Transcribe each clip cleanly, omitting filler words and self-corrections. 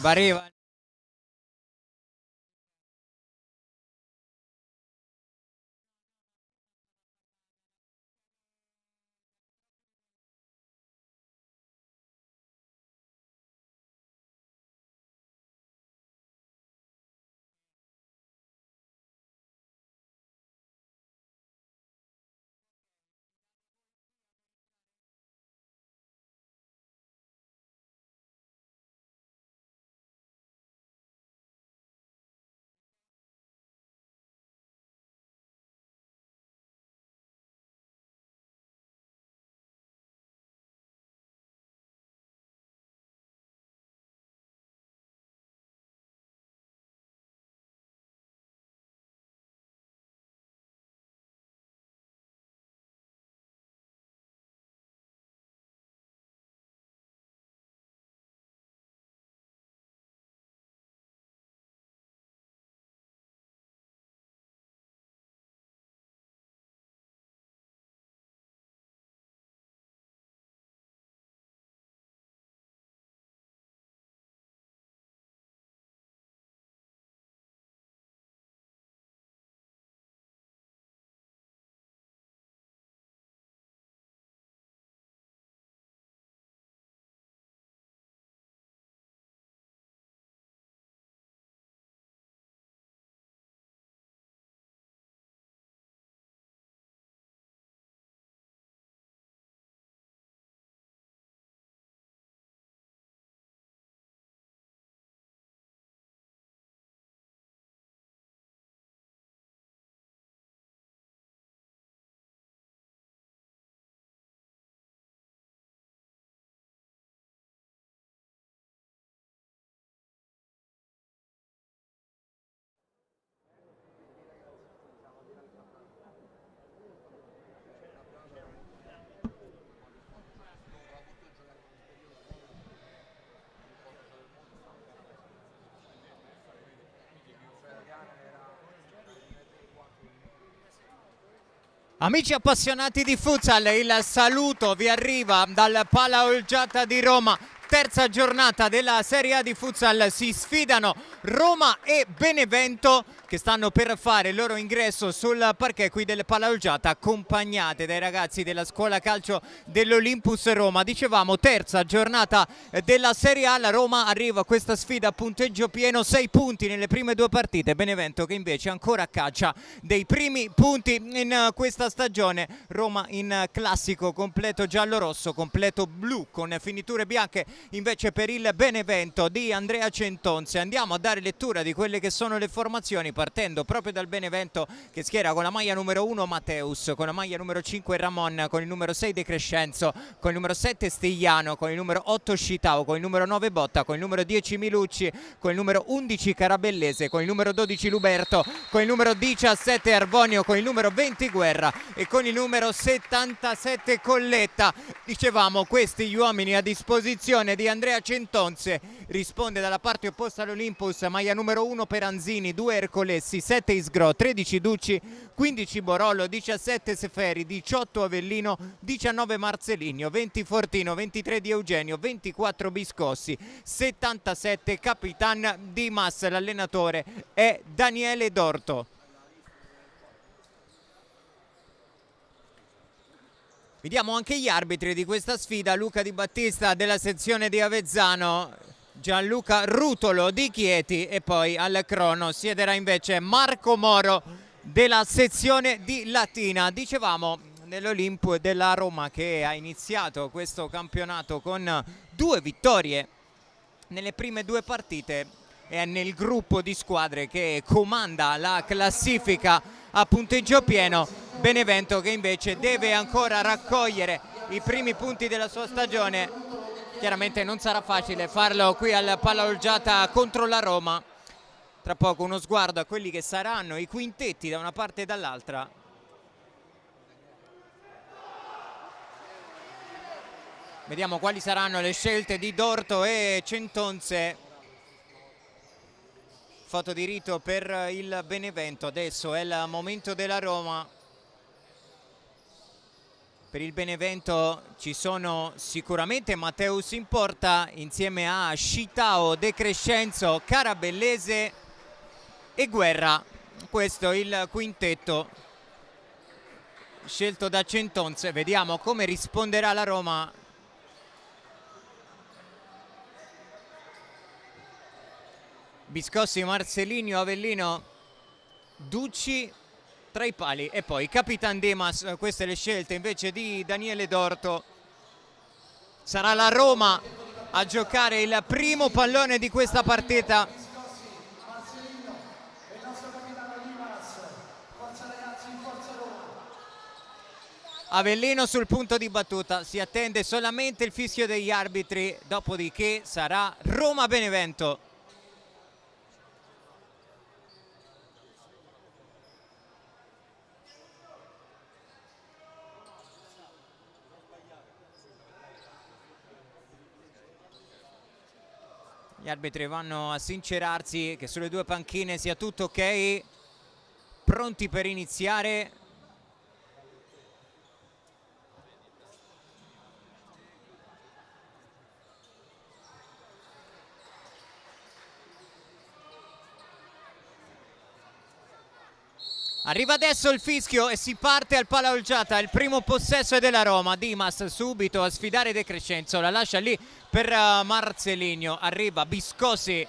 Bareva. Amici appassionati di futsal, il saluto vi arriva dal Pala Olgiata di Roma. Terza giornata della Serie A di futsal, si sfidano Roma e Benevento che stanno per fare il loro ingresso sul parquet qui del Pala Olgiata, accompagnate dai ragazzi della scuola calcio dell'Olympus Roma. Dicevamo terza giornata della Serie A, la Roma arriva a questa sfida a punteggio pieno, 6 punti nelle prime 2 partite, Benevento che invece ancora a caccia dei primi punti in questa stagione. Roma in classico completo giallo-rosso, completo blu con finiture bianche invece per il Benevento di Andrea Centonze. Andiamo a dare lettura di quelle che sono le formazioni, partendo proprio dal Benevento che schiera con la maglia numero 1 Mateus, con la maglia numero 5 Ramon, con il numero 6 De Crescenzo, con il numero 7 Stigliano, con il numero 8 Scitao, con il numero 9 Botta, con il numero 10 Milucci, con il numero 11 Carabellese, con il numero 12 Luberto, con il numero 17 Arvonio, con il numero 20 Guerra e con il numero 77 Colletta. Dicevamo questi gli uomini a disposizione di Andrea Centonze. Risponde dalla parte opposta all'Olympus, maglia numero 1 Peranzini, 2 Ercolessi, 7 Isgro, 13 Ducci, 15 Borollo, 17 Seferi, 18 Avellino, 19 Marzeligno, 20 Fortino, 23 Di Eugenio, 24 Biscossi, 77 Capitan Dimas. L'allenatore è Daniele Dorto. Vediamo anche gli arbitri di questa sfida: Luca Di Battista della sezione di Avezzano, Gianluca Rutolo di Chieti e poi al crono siederà invece Marco Moro della sezione di Latina. Dicevamo nell'Olimpo della Roma che ha iniziato questo campionato con 2 vittorie nelle prime 2 partite, è nel gruppo di squadre che comanda la classifica a punteggio pieno. Benevento che invece deve ancora raccogliere i primi punti della sua stagione. Chiaramente non sarà facile farlo qui al Pala Olgiata contro la Roma. Tra poco uno sguardo a quelli che saranno i quintetti da una parte e dall'altra. Vediamo quali saranno le scelte di Dorto e Centonze. Foto di rito per il Benevento. Adesso è il momento della Roma. Per il Benevento ci sono sicuramente Matteus in porta insieme a Scitao, De Crescenzo, Carabellese e Guerra. Questo il quintetto scelto da Centonze. Vediamo come risponderà la Roma. Biscossi, Marcelinho, Avellino, Ducci tra i pali e poi Capitan Dimas. Queste le scelte invece di Daniele Dorto. Sarà la Roma a giocare il primo pallone di questa partita. Avellino sul punto di battuta, si attende solamente il fischio degli arbitri, dopodiché sarà Roma-Benevento. Gli arbitri vanno a sincerarsi che sulle due panchine sia tutto ok, pronti per iniziare. Arriva adesso il fischio e si parte al Pala Olgiata, il primo possesso è della Roma. Dimas subito a sfidare De Crescenzo, la lascia lì per Marcelinho, arriva Biscossi,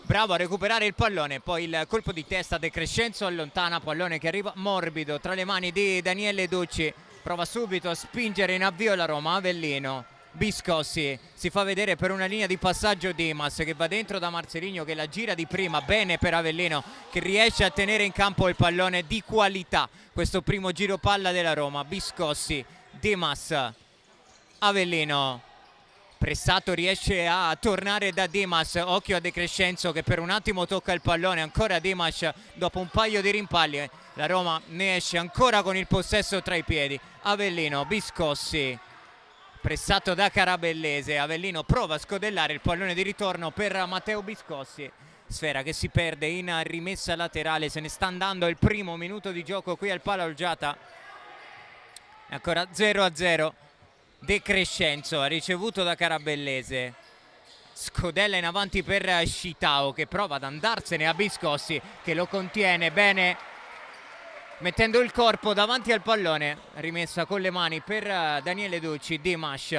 bravo a recuperare il pallone, poi il colpo di testa, De Crescenzo allontana, pallone che arriva morbido tra le mani di Daniele Ducci, prova subito a spingere in avvio la Roma. Avellino, Biscossi, si fa vedere per una linea di passaggio Dimas che va dentro da Marcelinho che la gira di prima, bene per Avellino che riesce a tenere in campo il pallone di qualità. Questo primo giro palla della Roma, Biscossi, Dimas, Avellino, pressato, riesce a tornare da Dimas, occhio a De Crescenzo che per un attimo tocca il pallone, ancora Dimas dopo un paio di rimpalli, la Roma ne esce ancora con il possesso tra i piedi. Avellino, Biscossi, pressato da Carabellese, Avellino prova a scodellare il pallone di ritorno per Matteo Biscossi, sfera che si perde in rimessa laterale, se ne sta andando il primo minuto di gioco qui al Pala Olgiata, è ancora 0-0. De Crescenzo ha ricevuto da Carabellese, scodella in avanti per Scitao che prova ad andarsene a Biscossi che lo contiene bene mettendo il corpo davanti al pallone, rimessa con le mani per Daniele Ducci. Dimas,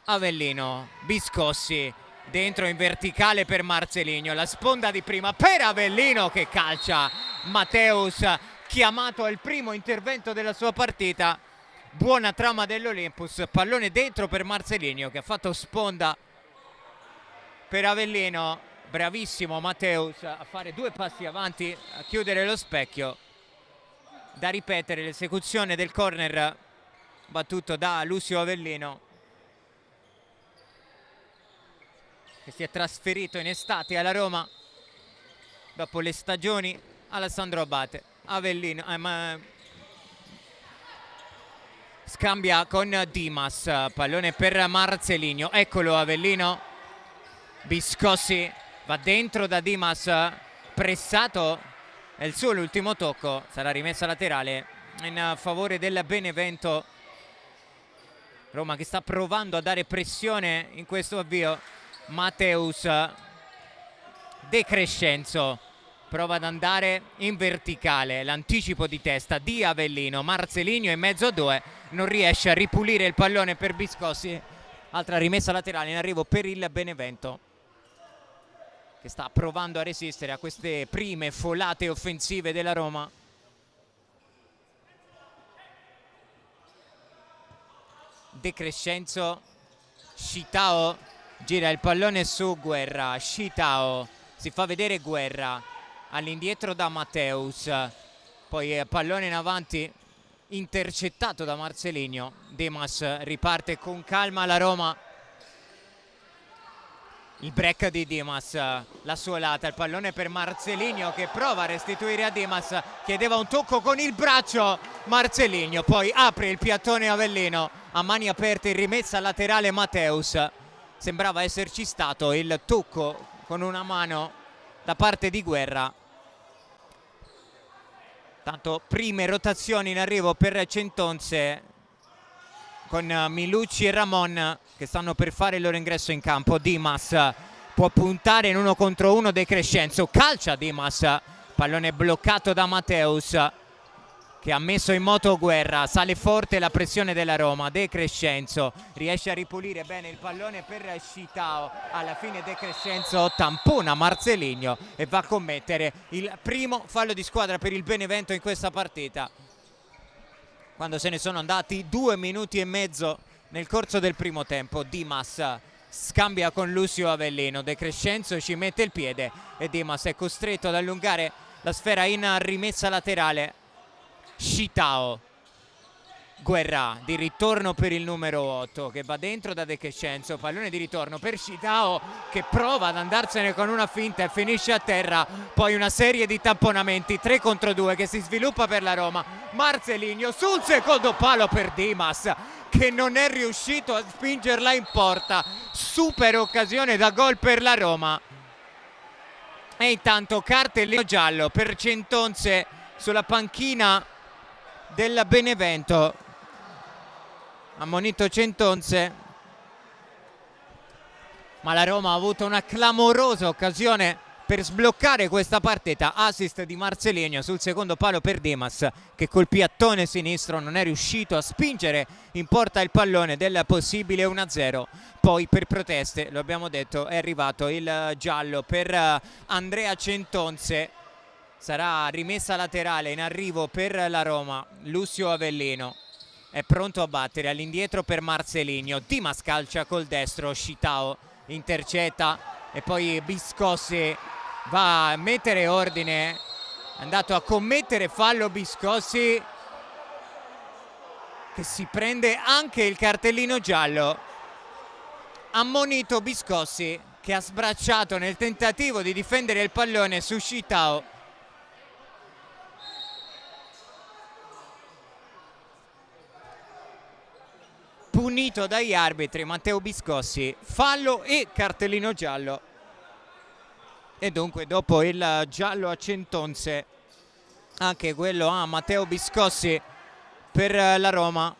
Avellino, Biscossi dentro in verticale per Marcelinho, la sponda di prima per Avellino che calcia Matteus, chiamato al primo intervento della sua partita. Buona trama dell'Olympus, pallone dentro per Marcelinho che ha fatto sponda per Avellino, bravissimo Matteus a fare due passi avanti, a chiudere lo specchio. Da ripetere l'esecuzione del corner battuto da Lucio Avellino che si è trasferito in estate alla Roma dopo le stagioni Alessandro Abate. Avellino scambia con Dimas, pallone per Marcelinho, eccolo Avellino, Biscossi va dentro da Dimas, pressato, è il suo l'ultimo tocco, sarà rimessa laterale in favore del Benevento. Roma che sta provando a dare pressione in questo avvio. Matteus, De Crescenzo prova ad andare in verticale, l'anticipo di testa di Avellino, Marcelinho in mezzo a due, non riesce a ripulire il pallone per Biscossi, altra rimessa laterale in arrivo per il Benevento che sta provando a resistere a queste prime folate offensive della Roma. De Crescenzo, Scitao gira il pallone su Guerra, Scitao si fa vedere Guerra all'indietro da Matteus, poi pallone in avanti intercettato da Marcelinho. Dimas riparte con calma la Roma, il break di Dimas, la suolata, il pallone per Marcelinho che prova a restituire a Dimas, chiedeva un tocco con il braccio Marcelinho, poi apre il piattone Avellino, a mani aperte in rimessa laterale Matteus, sembrava esserci stato il tocco con una mano da parte di Guerra. Tanto prime rotazioni in arrivo per Centonze, con Milucci e Ramon che stanno per fare il loro ingresso in campo. Dimas può puntare in 1 contro 1 De Crescenzo, calcia Dimas, pallone bloccato da Mateus che ha messo in moto Guerra, sale forte la pressione della Roma. De Crescenzo riesce a ripulire bene il pallone per Scitao, alla fine De Crescenzo tampona Marcelinho e va a commettere il primo fallo di squadra per il Benevento in questa partita, quando se ne sono andati 2 minuti e mezzo nel corso del primo tempo. Dimas scambia con Lucio Avellino, De Crescenzo ci mette il piede e Dimas è costretto ad allungare la sfera in rimessa laterale. Scitao, Guerra di ritorno per il numero 8 che va dentro da De Crescenzo, pallone di ritorno per Scitao che prova ad andarsene con una finta e finisce a terra. Poi una serie di tamponamenti 3 contro 2 che si sviluppa per la Roma. Marcelinho sul secondo palo per Dimas che non è riuscito a spingerla in porta. Super occasione da gol per la Roma. E intanto cartellino giallo per Centonze sulla panchina del Benevento. Ammonito Centonze, ma la Roma ha avuto una clamorosa occasione per sbloccare questa partita. Assist di Marcelinho sul secondo palo per Dimas che col piattone sinistro non è riuscito a spingere in porta il pallone del possibile 1-0. Poi per proteste, lo abbiamo detto, è arrivato il giallo per Andrea Centonze. Sarà rimessa laterale in arrivo per la Roma. Lucio Avellino è pronto a battere all'indietro per Marcelinho. Dimas calcia col destro, Scitao intercetta e poi Biscossi va a mettere ordine. È andato a commettere fallo Biscossi che si prende anche il cartellino giallo. Ammonito Biscossi che ha sbracciato nel tentativo di difendere il pallone su Scitao. Punito dagli arbitri Matteo Biscossi, fallo e cartellino giallo. E dunque dopo il giallo a Centonze anche quello a Matteo Biscossi per la Roma.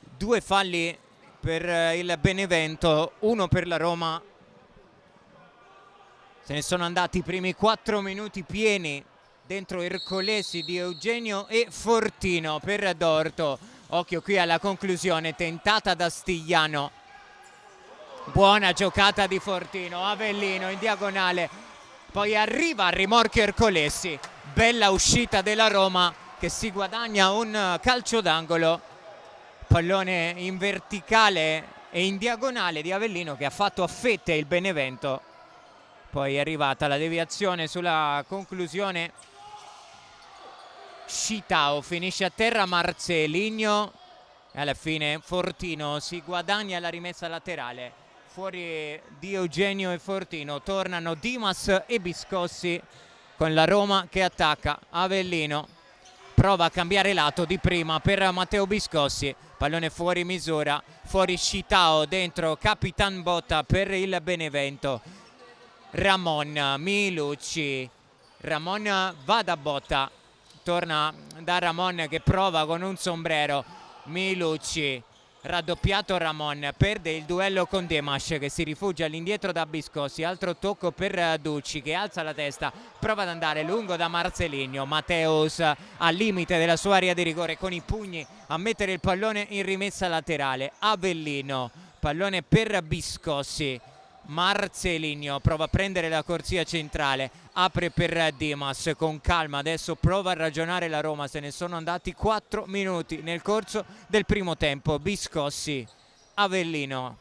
Due falli per il Benevento, uno per la Roma. Se ne sono andati i primi 4 minuti pieni dentro Ercolesi di Eugenio e Fortino per Dorto. Occhio qui alla conclusione tentata da Stigliano. Buona giocata di Fortino, Avellino in diagonale, poi arriva a rimorchio Ercolesi. Bella uscita della Roma che si guadagna un calcio d'angolo. Pallone in verticale e in diagonale di Avellino che ha fatto a fette il Benevento. Poi è arrivata la deviazione sulla conclusione. Scitao finisce a terra Marcelinho e alla fine Fortino si guadagna la rimessa laterale. Fuori di Eugenio e Fortino tornano Dimas e Biscossi con la Roma che attacca. Avellino prova a cambiare lato di prima per Matteo Biscossi, pallone fuori misura, fuori Scitao, dentro Capitan Botta per il Benevento. Ramon, Milucci, Ramon va da Botta, torna da Ramon che prova con un sombrero. Milucci, raddoppiato Ramon, perde il duello con Dimas che si rifugia all'indietro da Biscossi. Altro tocco per Ducci che alza la testa, prova ad andare lungo da Marcelinho. Mateus al limite della sua area di rigore con i pugni a mettere il pallone in rimessa laterale. Avellino, pallone per Biscossi. Marcelinho prova a prendere la corsia centrale, apre per Dimas con calma, adesso prova a ragionare la Roma. Se ne sono andati 4 minuti nel corso del primo tempo. Biscossi, Avellino,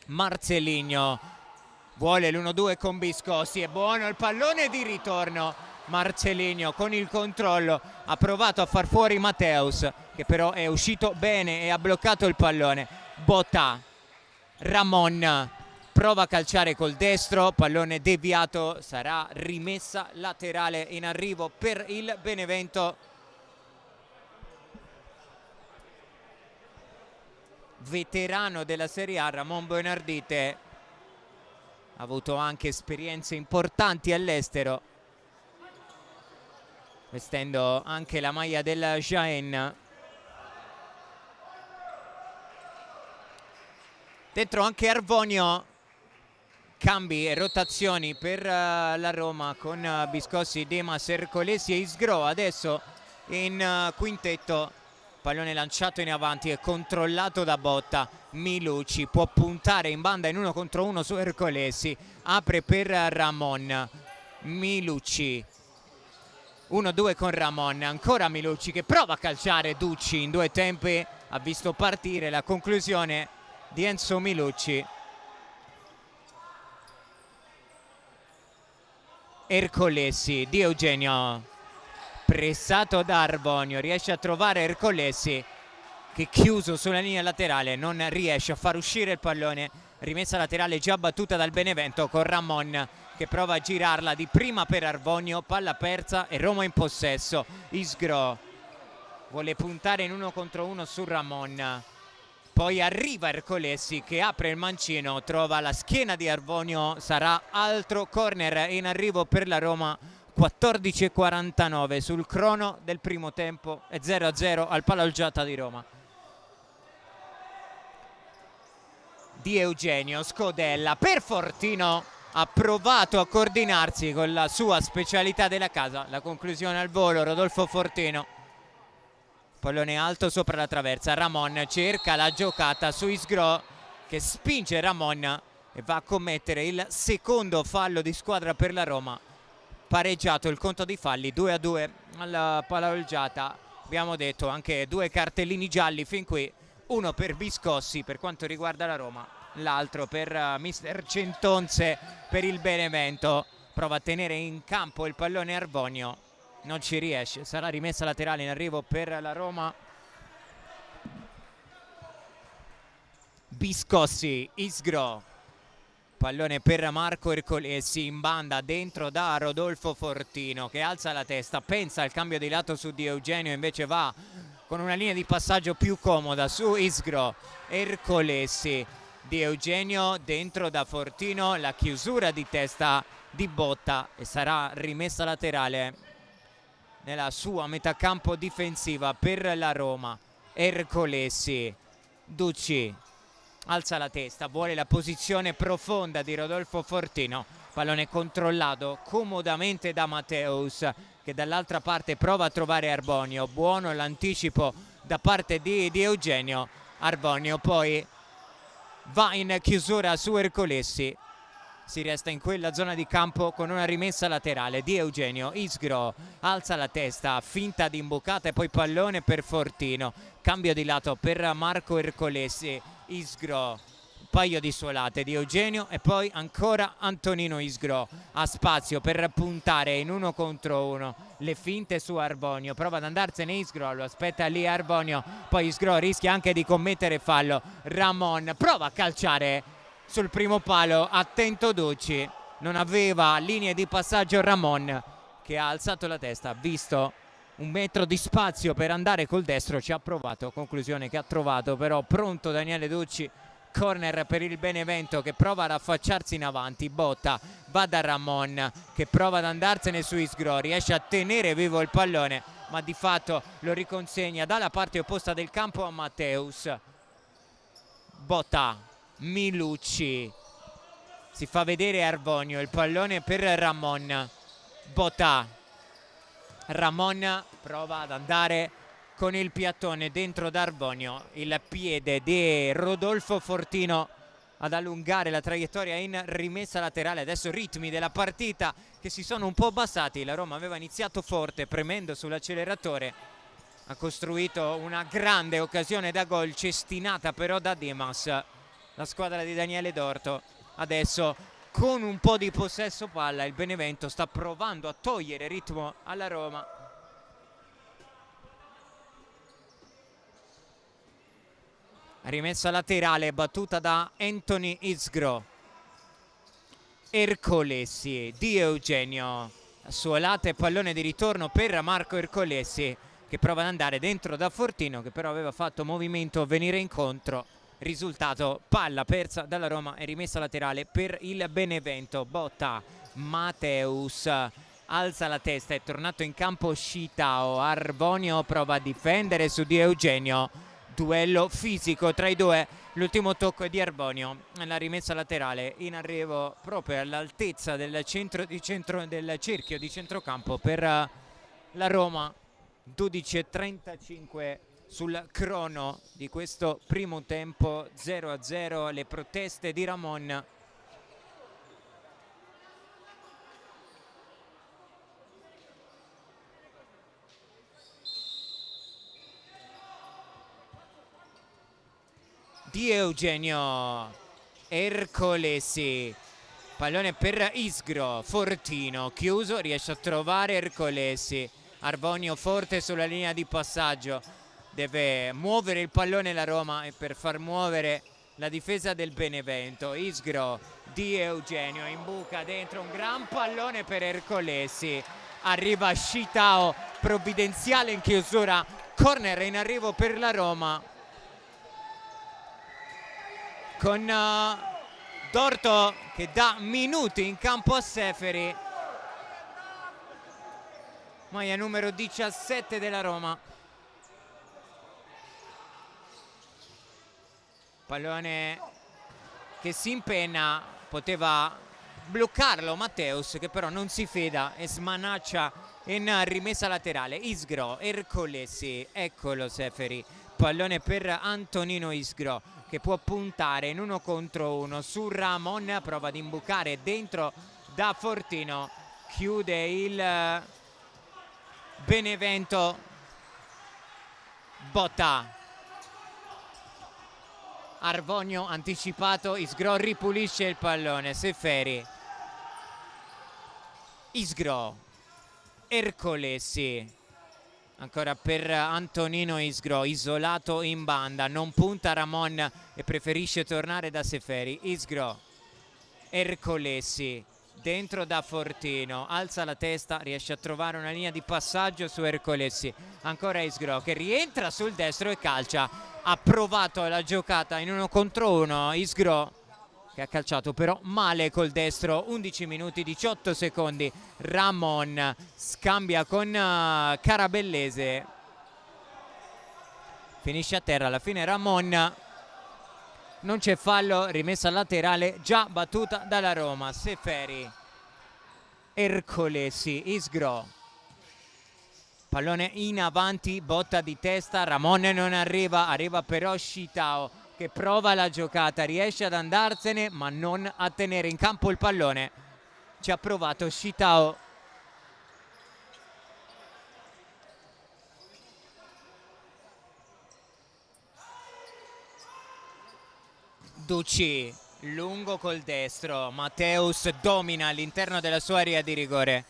Marcelinho vuole l'1-2 con Biscossi, è buono il pallone di ritorno. Marcelinho con il controllo ha provato a far fuori Mateus che però è uscito bene e ha bloccato il pallone. Botta, Ramon prova a calciare col destro, pallone deviato, sarà rimessa laterale in arrivo per il Benevento. Veterano della Serie A Ramon Bernardite, ha avuto anche esperienze importanti all'estero. vestendo anche la maglia del Jaén. Dentro anche Arvonio, cambi e rotazioni per la Roma con Biscossi, Demas, Ercolesi e Isgro. Adesso in quintetto, pallone lanciato in avanti e controllato da Botta. Milucci può puntare in banda in 1 contro 1 su Ercolesi, apre per Ramon. Milucci 1-2 con Ramon, ancora Milucci che prova a calciare Ducci in 2 tempi, ha visto partire la conclusione di Enzo Milucci. Ercolesi, Di Eugenio pressato da Arvonio, riesce a trovare Ercolesi che chiuso sulla linea laterale non riesce a far uscire il pallone. Rimessa laterale già battuta dal Benevento con Ramon che prova a girarla di prima per Arvonio, palla persa e Roma in possesso. Isgro vuole puntare in 1 contro 1 su Ramon, poi arriva Ercolesi che apre il mancino, trova la schiena di Arvonio, sarà altro corner in arrivo per la Roma. 14:49 sul crono del primo tempo e 0-0 al Palaolgiata di Roma. Di Eugenio, Scodella per Fortino, ha provato a coordinarsi con la sua specialità della casa. La conclusione al volo, Rodolfo Fortino. Pallone alto sopra la traversa, Ramon cerca la giocata su Isgro che spinge Ramon e va a commettere il secondo fallo di squadra per la Roma. Pareggiato il conto di falli, 2-2 alla Palaolgiata. Abbiamo detto anche 2 cartellini gialli fin qui, uno per Biscossi per quanto riguarda la Roma, l'altro per mister Centonze per il Benevento. Prova a tenere in campo il pallone Arvonio, non ci riesce, sarà rimessa laterale in arrivo per la Roma. Biscossi, Isgro, pallone per Marco Ercolesi in banda, dentro da Rodolfo Fortino che alza la testa, pensa al cambio di lato su Di Eugenio, invece va con una linea di passaggio più comoda su Isgro. Ercolesi, Di Eugenio dentro da Fortino, la chiusura di testa di Botta e sarà rimessa laterale nella sua metà campo difensiva per la Roma. Ercolesi, Ducci alza la testa, vuole la posizione profonda di Rodolfo Fortino, pallone controllato comodamente da Matteus che dall'altra parte prova a trovare Arvonio. Buono l'anticipo da parte di Eugenio. Arvonio poi va in chiusura su Ercolesi, si resta in quella zona di campo con una rimessa laterale. Di Eugenio, Isgro alza la testa, finta di imbucata e poi pallone per Fortino, cambio di lato per Marco Ercolesi. Isgro, un paio di suolate di Eugenio e poi ancora Antonino Isgro, ha spazio per puntare in 1 contro 1, le finte su Arvonio, prova ad andarsene Isgro, lo aspetta lì Arvonio, poi Isgro rischia anche di commettere fallo. Ramon prova a calciare sul primo palo, attento Ducci, non aveva linee di passaggio Ramon che ha alzato la testa, ha visto 1 metro di spazio per andare col destro, ci ha provato, conclusione che ha trovato però pronto Daniele Ducci. Corner per il Benevento che prova ad affacciarsi in avanti. Botta va da Ramon che prova ad andarsene su Isgro, riesce a tenere vivo il pallone ma di fatto lo riconsegna dalla parte opposta del campo a Matteus. Botta, Milucci, si fa vedere Arvonio, il pallone per Ramon. Botta, Ramon prova ad andare con il piattone dentro da Arvonio, il piede di Rodolfo Fortino ad allungare la traiettoria in rimessa laterale. Adesso ritmi della partita che si sono un po' abbassati, la Roma aveva iniziato forte premendo sull'acceleratore, ha costruito una grande occasione da gol cestinata però da Demas, la squadra di Daniele Dorto. Adesso con un po' di possesso palla il Benevento sta provando a togliere ritmo alla Roma. Rimessa laterale battuta da Anthony Isgro. Ercolesi, Di Eugenio, suolata e pallone di ritorno per Marco Ercolesi che prova ad andare dentro da Fortino che però aveva fatto movimento venire incontro. Risultato palla persa dalla Roma e rimessa laterale per il Benevento. Botta, Matteus alza la testa, è tornato in campo Shitao. Arbonio prova a difendere su Di Eugenio, duello fisico tra i due. L'ultimo tocco è di Arbonio, la rimessa laterale in arrivo proprio all'altezza del del cerchio di centrocampo per la Roma. 12:35 sul crono di questo primo tempo, 0-0. Le proteste di Ramon. Di Eugenio, Ercolesi, pallone per Isgro, Fortino, chiuso, riesce a trovare Ercolesi. Arbonio forte sulla linea di passaggio, deve muovere il pallone la Roma, e per far muovere la difesa del Benevento. Isgro, Di Eugenio in buca dentro, un gran pallone per Ercolesi, arriva Shitao, provvidenziale in chiusura, corner in arrivo per la Roma, con Dorto che dà minuti in campo a Seferi, maglia numero 17 della Roma. Pallone che si impenna, poteva bloccarlo Matteus, che però non si fida e smanaccia in rimessa laterale. Isgro, Ercolesi, eccolo Seferi, pallone per Antonino Isgro, che può puntare in 1 contro 1 su Ramon, prova ad imbucare dentro da Fortino, chiude il Benevento. Botta, Arbonio anticipato, Isgro ripulisce il pallone, Seferi, Isgro, Ercolesi, ancora per Antonino Isgro, isolato in banda, non punta Ramon e preferisce tornare da Seferi. Isgro, Ercolesi, dentro da Fortino, alza la testa, riesce a trovare una linea di passaggio su Ercolesi, ancora Isgro che rientra sul destro e calcia. Ha provato la giocata in 1 contro 1, Isgro che ha calciato però male col destro. 11 minuti 18 secondi, Ramon scambia con Carabellese, finisce a terra alla fine Ramon, non c'è fallo, rimessa laterale già battuta dalla Roma. Seferi, Ercolesi, Isgro, pallone in avanti, botta di testa, Ramon non arriva, arriva però Shitao che prova la giocata, riesce ad andarsene ma non a tenere in campo il pallone. Ci ha provato Shitao. Ducci, lungo col destro, Matteus domina all'interno della sua area di rigore,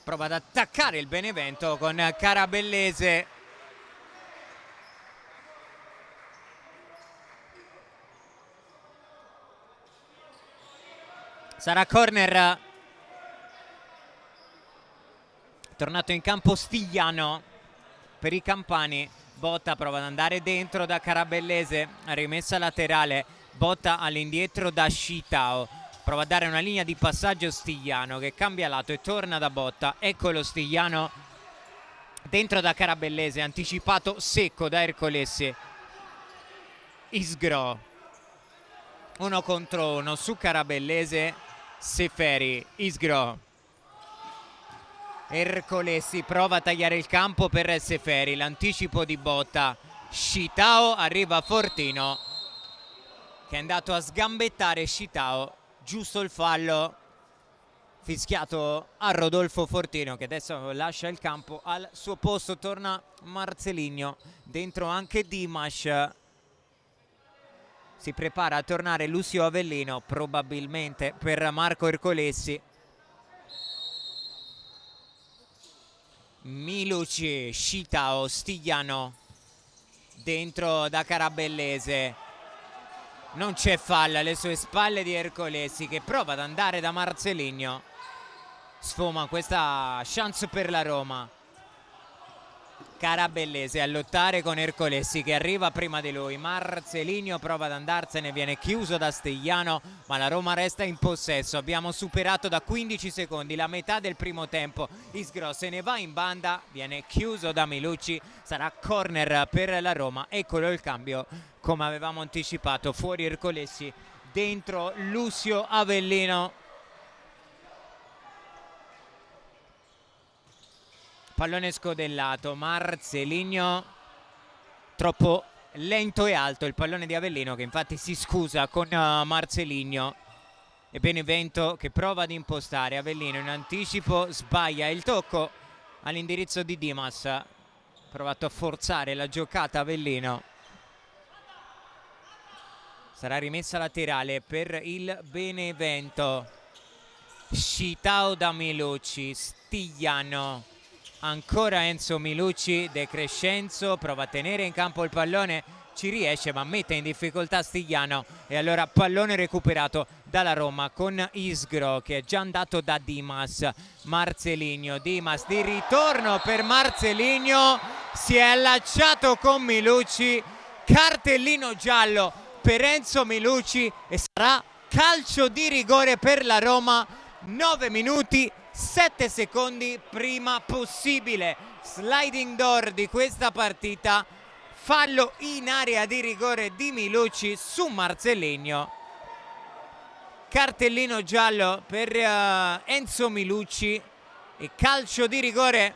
prova ad attaccare il Benevento con Carabellese. Sarà corner. Tornato in campo Stigliano per i campani. Botta prova ad andare dentro da Carabellese, rimessa laterale, botta all'indietro da Shitao, prova a dare una linea di passaggio Stigliano che cambia lato e torna da Botta. Eccolo Stigliano dentro da Carabellese, anticipato secco da Ercolesi. Isgro, 1 contro 1 su Carabellese. Seferi, Isgro, Ercolesi prova a tagliare il campo per Seferi, l'anticipo di Botta, Shitao, arriva Fortino che è andato a sgambettare Shitao, giusto il fallo fischiato a Rodolfo Fortino che adesso lascia il campo. Al suo posto torna Marcelinho, dentro anche Dimas. Si prepara a tornare Lucio Avellino, probabilmente per Marco Ercolesi. Miluci, Shitao, Stigliano, dentro da Carabellese. Non c'è falla alle sue spalle di Ercolesi che prova ad andare da Marcelinho. Sfuma questa chance per la Roma. Carabellese a lottare con Ercolessi che arriva prima di lui. Marcelinho prova ad andarsene, viene chiuso da Stigliano, ma la Roma resta in possesso. Abbiamo superato da 15 secondi la metà del primo tempo. Isgro se ne va in banda, viene chiuso da Milucci, sarà corner per la Roma. Eccolo il cambio, come avevamo anticipato, fuori Ercolessi, dentro Lucio Avellino. Pallone scodellato, Marcelinho troppo lento e alto il pallone di Avellino, che infatti si scusa con Marcelinho. E Benevento che prova ad impostare, Avellino in anticipo sbaglia il tocco all'indirizzo di Dimas, ha provato a forzare la giocata Avellino. Sarà rimessa laterale per il Benevento. Scitao da Milucci, Stigliano. Ancora Enzo Milucci, De Crescenzo prova a tenere in campo il pallone, ci riesce ma mette in difficoltà Stigliano, e allora pallone recuperato dalla Roma con Isgro che è già andato da Dimas. Marcelinho, Dimas di ritorno per Marcelinho, si è allacciato con Milucci, cartellino giallo per Enzo Milucci e sarà calcio di rigore per la Roma. 9 minuti 7 secondi prima possibile sliding door di questa partita, fallo in area di rigore di Milucci su Marcelinho, cartellino giallo per Enzo Milucci e calcio di rigore.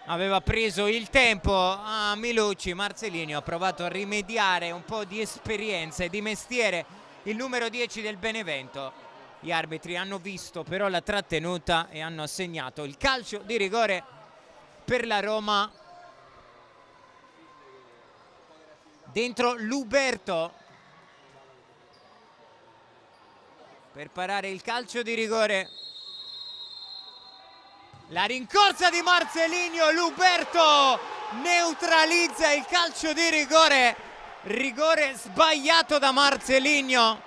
Aveva preso il tempo a Milucci, Marcelinho ha provato a rimediare, un po' di esperienza e di mestiere il numero 10 del Benevento. Gli arbitri hanno visto però la trattenuta e hanno assegnato il calcio di rigore per la Roma. Dentro Luberto per parare il calcio di rigore. La rincorsa di Marcelinho, Luberto neutralizza il calcio di rigore, rigore sbagliato da Marcelinho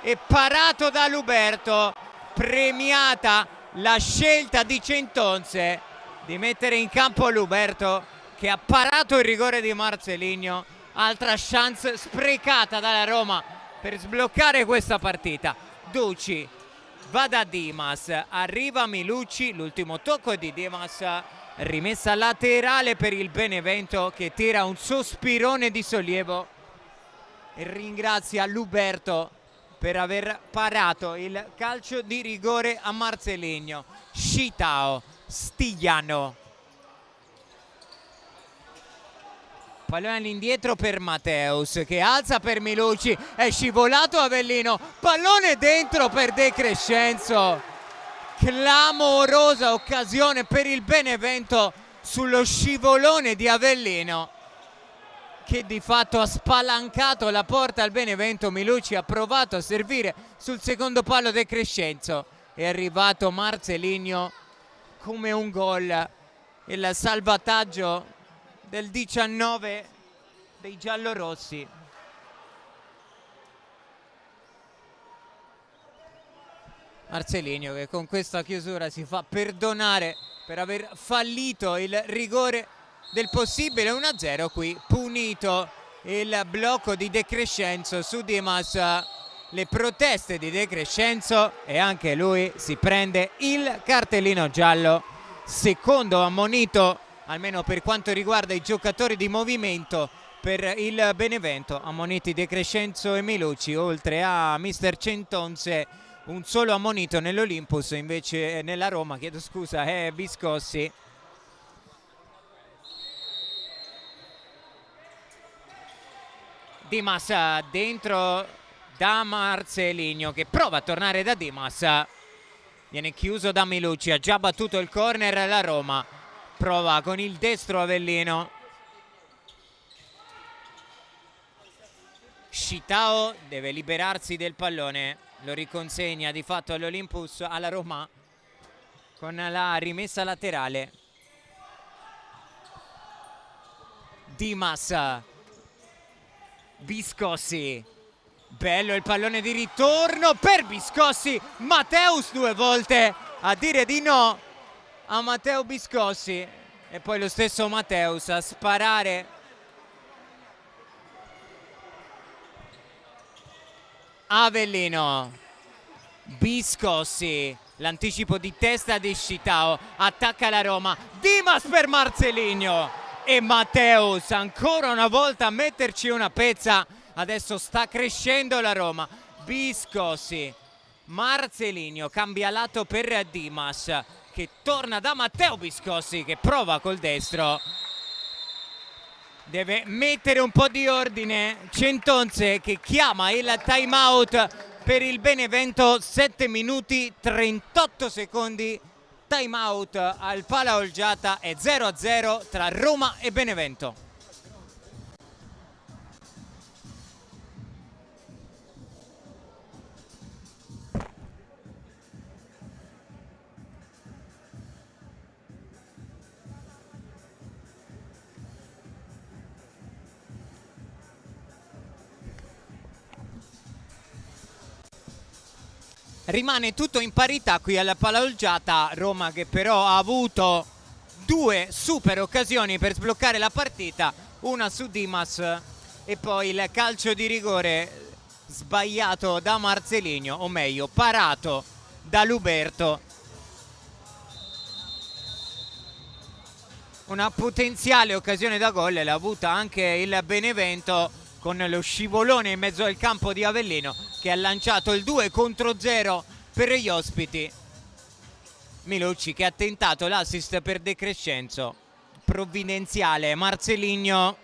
e parato da Luberto. Premiata la scelta di Centonze di mettere in campo Luberto, che ha parato il rigore di Marcelinho. Altra chance sprecata dalla Roma per sbloccare questa partita. Duci va da Dimas, arriva Milucci, l'ultimo tocco è di Dimas, rimessa laterale per il Benevento che tira un sospirone di sollievo e ringrazia Luberto per aver parato il calcio di rigore a Marcelinho. Scitao, Stigliano. Pallone all'indietro per Matteus che alza per Milucci, è scivolato Avellino, pallone dentro per De Crescenzo. Clamorosa occasione per il Benevento sullo scivolone di Avellino, che di fatto ha spalancato la porta al Benevento. Milucci ha provato a servire sul secondo palo De Crescenzo, è arrivato Marcelinho come un gol, il salvataggio del 19 dei giallorossi. Marcelinho che con questa chiusura si fa perdonare per aver fallito il rigore del possibile 1-0. Qui punito il blocco di De Crescenzo su Dimas, le proteste di De Crescenzo, e anche lui si prende il cartellino giallo, secondo ammonito almeno per quanto riguarda i giocatori di movimento per il Benevento. Ammoniti De Crescenzo e Milucci, oltre a mister Centonze un solo ammonito nell'Olympus, invece nella Roma, chiedo scusa, è Viscossi. Dimas dentro da Marcelinho che prova a tornare da Dimas, viene chiuso da Milucci, ha già battuto il corner la Roma, prova con il destro Avellino. Scitao deve liberarsi del pallone, lo riconsegna di fatto all'Olympus, alla Roma, con la rimessa laterale. Dimas, Viscossi, Bello il pallone di ritorno per Biscossi. Matteus 2 volte a dire di no a Matteo Biscossi e poi lo stesso Matteus a sparare. Avellino, Biscossi, l'anticipo di testa di Scitao, attacca la Roma, Dimas per Marcelinho e Matteus ancora una volta a metterci una pezza. Adesso sta crescendo la Roma. Biscossi, Marcelinho, cambia lato per Dimas che torna da Matteo Biscossi che prova col destro. Deve mettere un po' di ordine Centonze che chiama il time out per il Benevento. 7 minuti 38 secondi time out al Pala Olgiata e 0-0 tra Roma e Benevento. Rimane tutto in parità qui alla Pala Olgiata, Roma che però ha avuto 2 super occasioni per sbloccare la partita, una su Dimas e poi il calcio di rigore sbagliato da Marcelinho, o meglio parato da Luberto. Una potenziale occasione da gol l'ha avuta anche il Benevento con lo scivolone in mezzo al campo di Avellino che ha lanciato il 2-0 per gli ospiti. Milucci che ha tentato l'assist per De Crescenzo, provvidenziale Marcelinho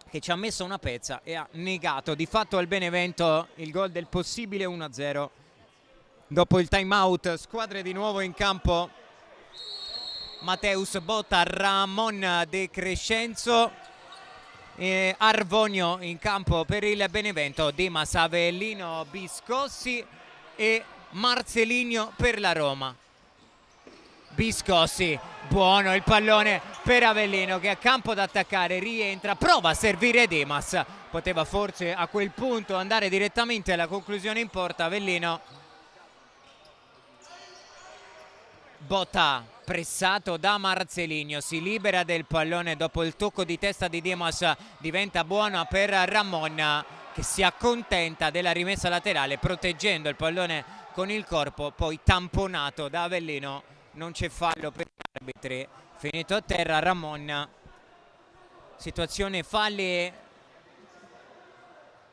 che ci ha messo una pezza e ha negato di fatto al Benevento il gol del possibile 1-0. Dopo il time out, squadre di nuovo in campo. Matteus, Botta, Ramon, De Crescenzo e Arvonio in campo per il Benevento. Dimas, Avellino, Biscossi e Marcelinho per la Roma. Biscossi, buono il pallone per Avellino che a campo da attaccare rientra, prova a servire Dimas, poteva forse a quel punto andare direttamente alla conclusione in porta. Avellino, Botta pressato da Marcelinho, si libera del pallone dopo il tocco di testa di Dimas, diventa buona per Ramon che si accontenta della rimessa laterale proteggendo il pallone con il corpo, poi tamponato da Avellino. Non c'è fallo per gli arbitri, finito a terra Ramon. Situazione falli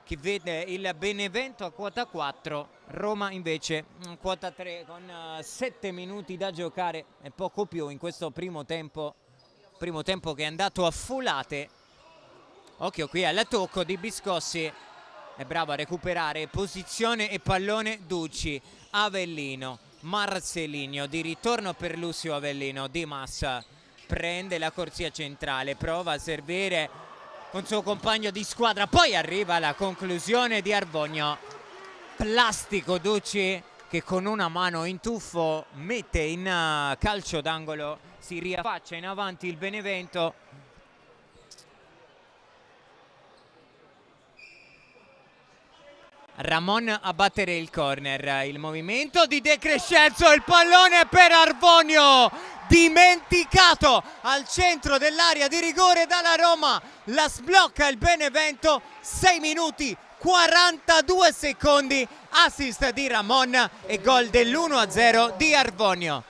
che vede il Benevento a quota 4, Roma invece quota 3 con 7 minuti da giocare e poco più in questo primo tempo che è andato a folate. Occhio qui al tocco di Biscossi, è bravo a recuperare posizione e pallone Ducci. Avellino, Marcelinho, di ritorno per Lucio Avellino. Dimas prende la corsia centrale, prova a servire con suo compagno di squadra, poi arriva la conclusione di Arvonio. Plastico Ducci che con una mano in tuffo mette in calcio d'angolo, si riaffaccia in avanti il Benevento. Ramon a battere il corner, il movimento di De Crescenzo, il pallone per Arvonio, dimenticato al centro dell'area di rigore dalla Roma, la sblocca il Benevento. 6 minuti 42 secondi, assist di Ramon e gol dell'1-0 di Arvonio.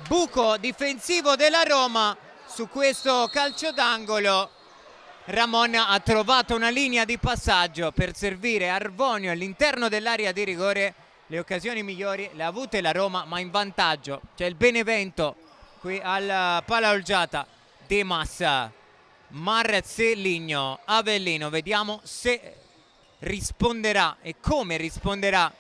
Buco difensivo della Roma su questo calcio d'angolo. Ramon ha trovato una linea di passaggio per servire Arvonio all'interno dell'area di rigore. Le occasioni migliori le ha avute la Roma, ma in vantaggio c'è il Benevento qui al Pala Olgiata. Dimas, Marcelinho, Avellino, vediamo se risponderà e come risponderà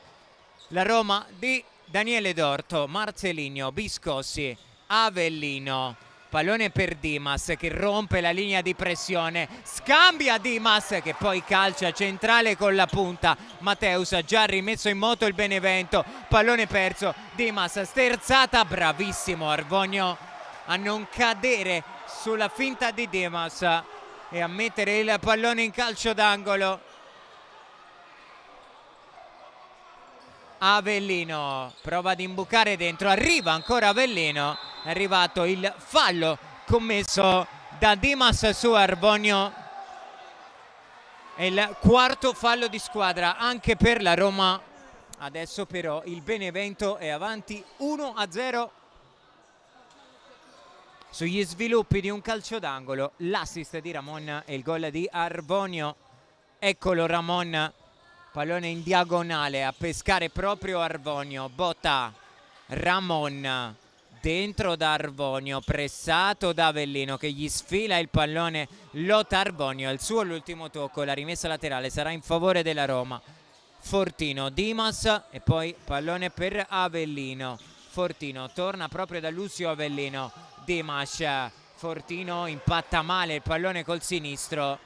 la Roma di Daniele Dorto. Marcelinho, Biscossi, Avellino, pallone per Dimas che rompe la linea di pressione, scambia Dimas che poi calcia centrale con la punta. Mateus ha già rimesso in moto il Benevento, pallone perso, Dimas sterzata, bravissimo Arvonio a non cadere sulla finta di Dimas e a mettere il pallone in calcio d'angolo. Avellino prova ad imbucare dentro, arriva ancora Avellino, è arrivato il fallo commesso da Dimas su Arvonio, è il quarto fallo di squadra anche per la Roma. Adesso però il Benevento è avanti 1-0 sugli sviluppi di un calcio d'angolo, l'assist di Ramon e il gol di Arvonio. Eccolo Ramon, pallone in diagonale a pescare proprio Arvonio, botta Ramon dentro da Arvonio, pressato da Avellino che gli sfila il pallone, lotta Arvonio, il suo l'ultimo tocco, la rimessa laterale sarà in favore della Roma. Fortino, Dimas e poi pallone per Avellino, Fortino torna proprio da Lucio Avellino, Dimas, Fortino impatta male il pallone col sinistro,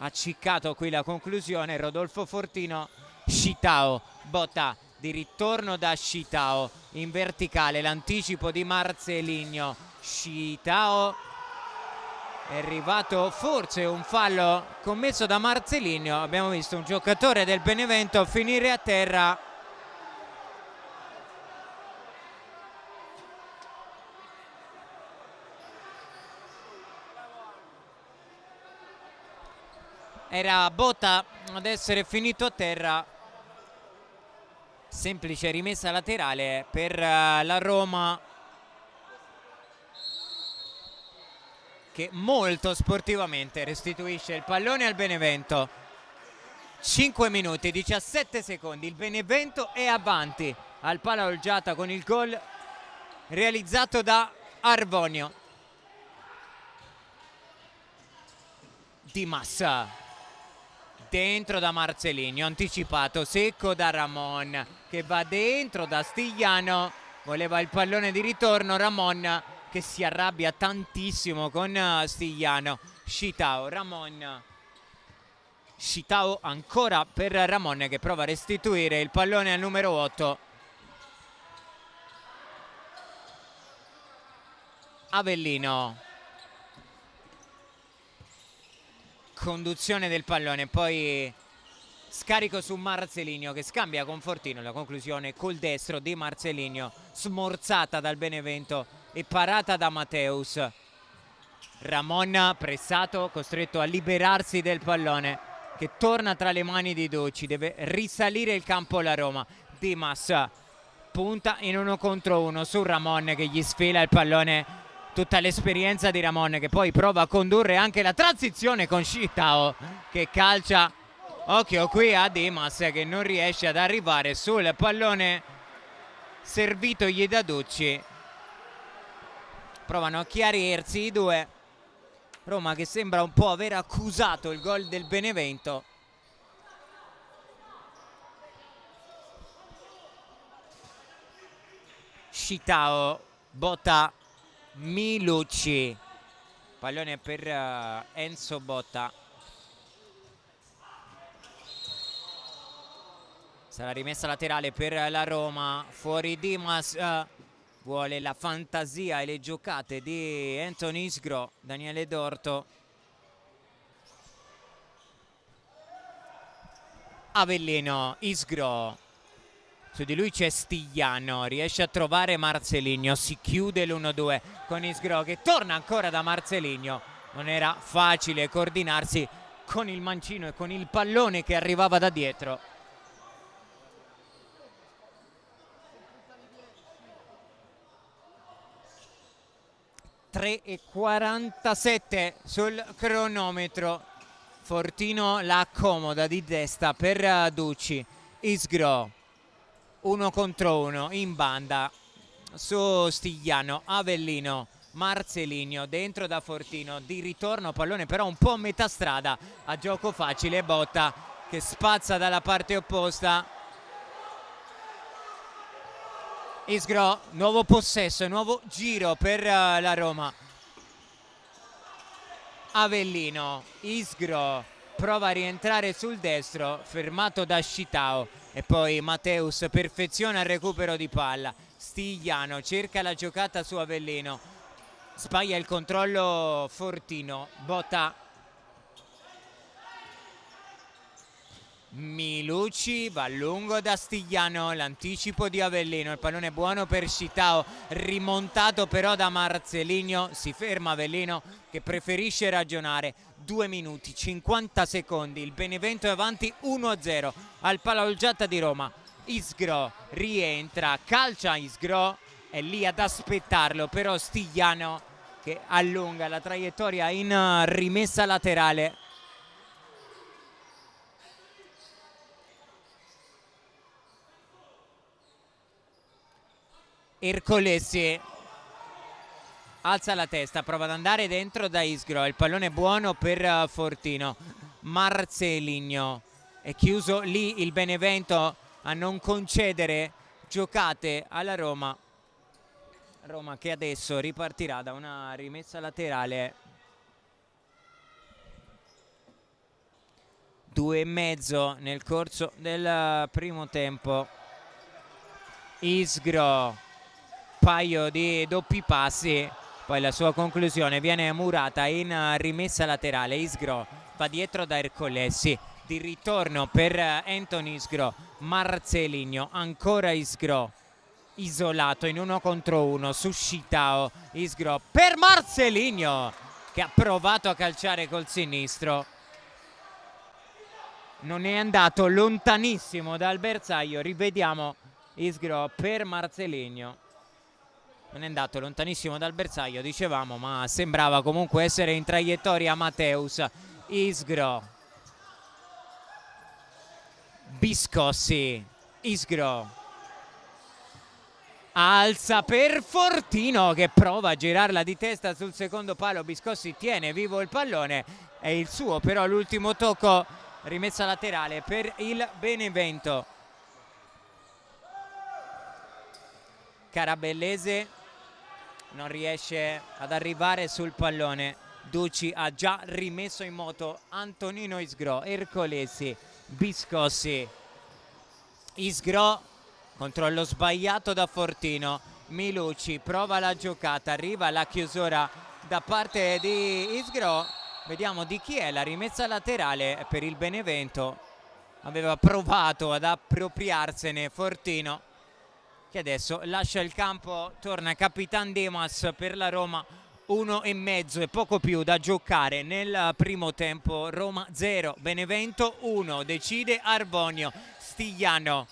ha ciccato qui la conclusione Rodolfo Fortino. Scitao, botta di ritorno da Scitao in verticale, l'anticipo di Marcelinho. Scitao è arrivato, forse un fallo commesso da Marcelinho, abbiamo visto un giocatore del Benevento finire a terra. Era Botta ad essere finito a terra, semplice rimessa laterale per la Roma che molto sportivamente restituisce il pallone al Benevento. 5 minuti 17 secondi, il Benevento è avanti al Pala Olgiata con il gol realizzato da Arvonio. Dimas dentro da Marcelinho, anticipato secco da Ramon che va dentro da Stigliano, voleva il pallone di ritorno Ramon che si arrabbia tantissimo con Stigliano. Scitao, Ramon, Scitao ancora per Ramon che prova a restituire il pallone al numero 8. Avellino, conduzione del pallone, poi scarico su Marcelinho che scambia con Fortino, la conclusione col destro di Marcelinho, smorzata dal Benevento e parata da Mateus. Ramon pressato, costretto a liberarsi del pallone che torna tra le mani di Ducci, deve risalire il campo la Roma. Dimas punta in 1 contro 1 su Ramon che gli sfila il pallone, tutta l'esperienza di Ramon che poi prova a condurre anche la transizione con Scitao che calcia, occhio qui a Dimas che non riesce ad arrivare sul pallone servitogli da Ducci. Provano a chiarirsi i due, Roma che sembra un po' aver accusato il gol del Benevento. Scitao, botta Milucci, pallone per Enzo Botta, sarà rimessa laterale per la Roma, fuori Dimas, vuole la fantasia e le giocate di Anthony Isgro, Daniele Dorto. Avellino, Isgro, su di lui c'è Stigliano, riesce a trovare Marcelinho, si chiude l'1-2 con Isgro che torna ancora da Marcelinho. Non era facile coordinarsi con il mancino e con il pallone che arrivava da dietro. (3:47 sul cronometro). Fortino la accomoda di testa per Ducci. Isgro 1 contro 1 in banda su Stigliano. Avellino, Marcelinho dentro da Fortino, di ritorno pallone però un po' a metà strada, a gioco facile. Botta che spazza dalla parte opposta. Isgro, nuovo possesso, nuovo giro per la Roma. Avellino. Isgro prova a rientrare sul destro, fermato da Scitao, e poi Mateus perfeziona il recupero di palla. Stigliano cerca la giocata su Avellino, sbaglia il controllo Fortino, botta Milucci, va lungo da Stigliano, l'anticipo di Avellino, il pallone buono per Scitao, rimontato però da Marcelinho, si ferma Avellino che preferisce ragionare. 2 minuti 50 secondi, il Benevento è avanti 1-0 al Palaolgiata di Roma. Isgro rientra, calcia Isgro, è lì ad aspettarlo però Stigliano che allunga la traiettoria in rimessa laterale. Ercolesi alza la testa, prova ad andare dentro da Isgro, il pallone buono per Fortino. Marcelinho, è chiuso lì il Benevento a non concedere giocate alla Roma. Roma che adesso ripartirà da una rimessa laterale. 2,5 nel corso del primo tempo. Isgro, paio di doppi passi, poi la sua conclusione viene murata in rimessa laterale. Isgro va dietro da Ercolesi, di ritorno per Anthony Isgro. Marcelinho, ancora Isgro, isolato in 1 contro 1 su Scitao. Isgro per Marcelinho che ha provato a calciare col sinistro, non è andato lontanissimo dal bersaglio. Rivediamo Isgro per Marcelinho, non è andato lontanissimo dal bersaglio, dicevamo, ma sembrava comunque essere in traiettoria Mateus. Isgro, Biscossi, Isgro alza per Fortino che prova a girarla di testa sul secondo palo. Biscossi tiene vivo il pallone, è il suo però l'ultimo tocco. Rimessa laterale per il Benevento. Carabellese non riesce ad arrivare sul pallone. Duci ha già rimesso in moto Antonino Isgro. Ercolesi, Biscossi, Isgro, controllo sbagliato da Fortino. Milucci prova la giocata, arriva la chiusura da parte di Isgro. Vediamo di chi è la rimessa laterale per il Benevento. Aveva provato ad appropriarsene Fortino, che adesso lascia il campo. Torna Capitan Dimas per la Roma. 1,5 e poco più da giocare nel primo tempo. Roma 0, Benevento 1. Decide Arbonio. Stigliano,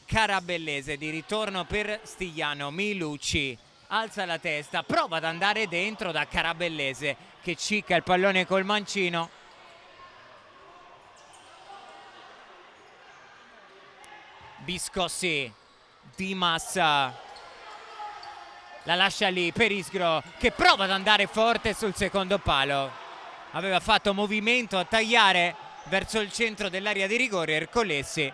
Carabellese di ritorno per Stigliano. Milucci alza la testa, prova ad andare dentro da Carabellese che cicca il pallone col mancino. Biscossi, Dimas la lascia lì per Isgro che prova ad andare forte sul secondo palo. Aveva fatto movimento a tagliare verso il centro dell'area di rigore Ercolesi.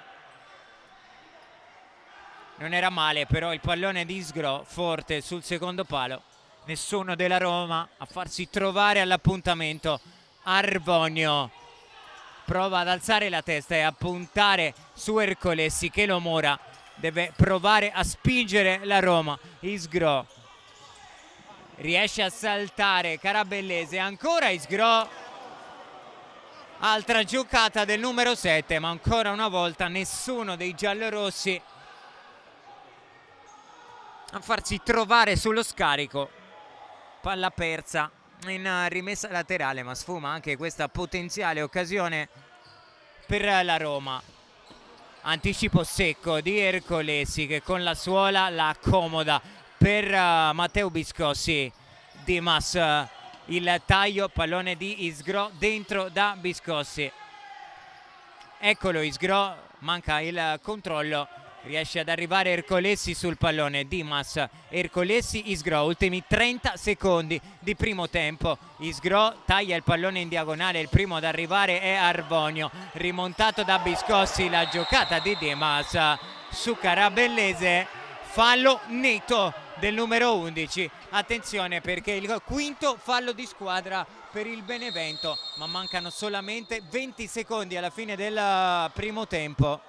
Non era male però il pallone di Isgro forte sul secondo palo. Nessuno della Roma a farsi trovare all'appuntamento. Arbonio prova ad alzare la testa e a puntare su Ercolesi che lo mora. Deve provare a spingere la Roma. Isgro riesce a saltare Carabellese, ancora Isgro, altra giocata del numero 7, ma ancora una volta nessuno dei giallorossi a farsi trovare sullo scarico. Palla persa in rimessa laterale, ma sfuma anche questa potenziale occasione per la Roma. Anticipo secco di Ercolesi che con la suola la accomoda per Matteo Biscossi. Dimas, il taglio, pallone di Isgro dentro da Biscossi. Eccolo Isgro, manca il controllo. Riesce ad arrivare Ercolesi sul pallone. Dimas, Ercolesi, Isgro. Ultimi 30 secondi di primo tempo. Isgro taglia il pallone in diagonale. Il primo ad arrivare è Arbonio. Rimontato da Biscossi. La giocata di Dimas su Carabellese. Fallo netto del numero 11. Attenzione perché il quinto fallo di squadra per il Benevento, ma mancano solamente 20 secondi alla fine del primo tempo.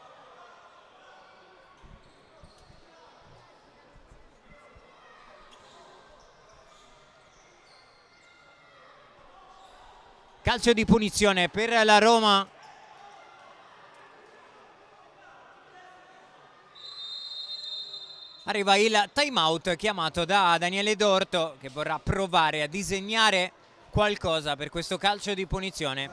Calcio di punizione per la Roma. Arriva il time out chiamato da Daniele Dorto, che vorrà provare a disegnare qualcosa per questo calcio di punizione.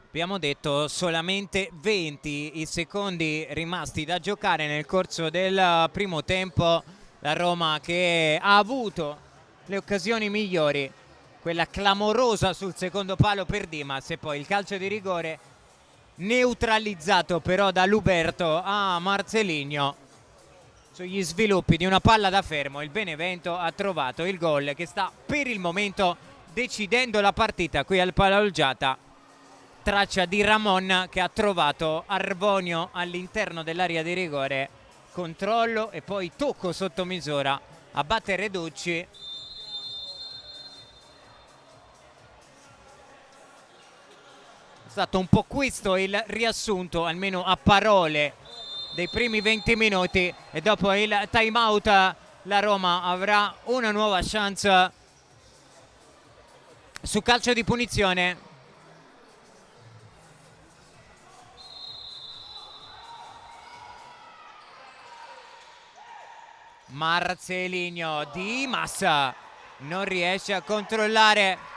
Abbiamo detto solamente 20 i secondi rimasti da giocare nel corso del primo tempo. La Roma che ha avuto le occasioni migliori, quella clamorosa sul secondo palo per Dimas e poi il calcio di rigore neutralizzato però da Luberto a Marcelinho. Sugli sviluppi di una palla da fermo il Benevento ha trovato il gol che sta per il momento decidendo la partita qui al Palaolgiata. Traccia di Ramon che ha trovato Arbonio all'interno dell'area di rigore, controllo e poi tocco sotto misura a battere Ducci. È stato un po' questo il riassunto, almeno a parole, dei primi 20 minuti, e dopo il time out la Roma avrà una nuova chance su calcio di punizione. Marcelinho, Dimas non riesce a controllare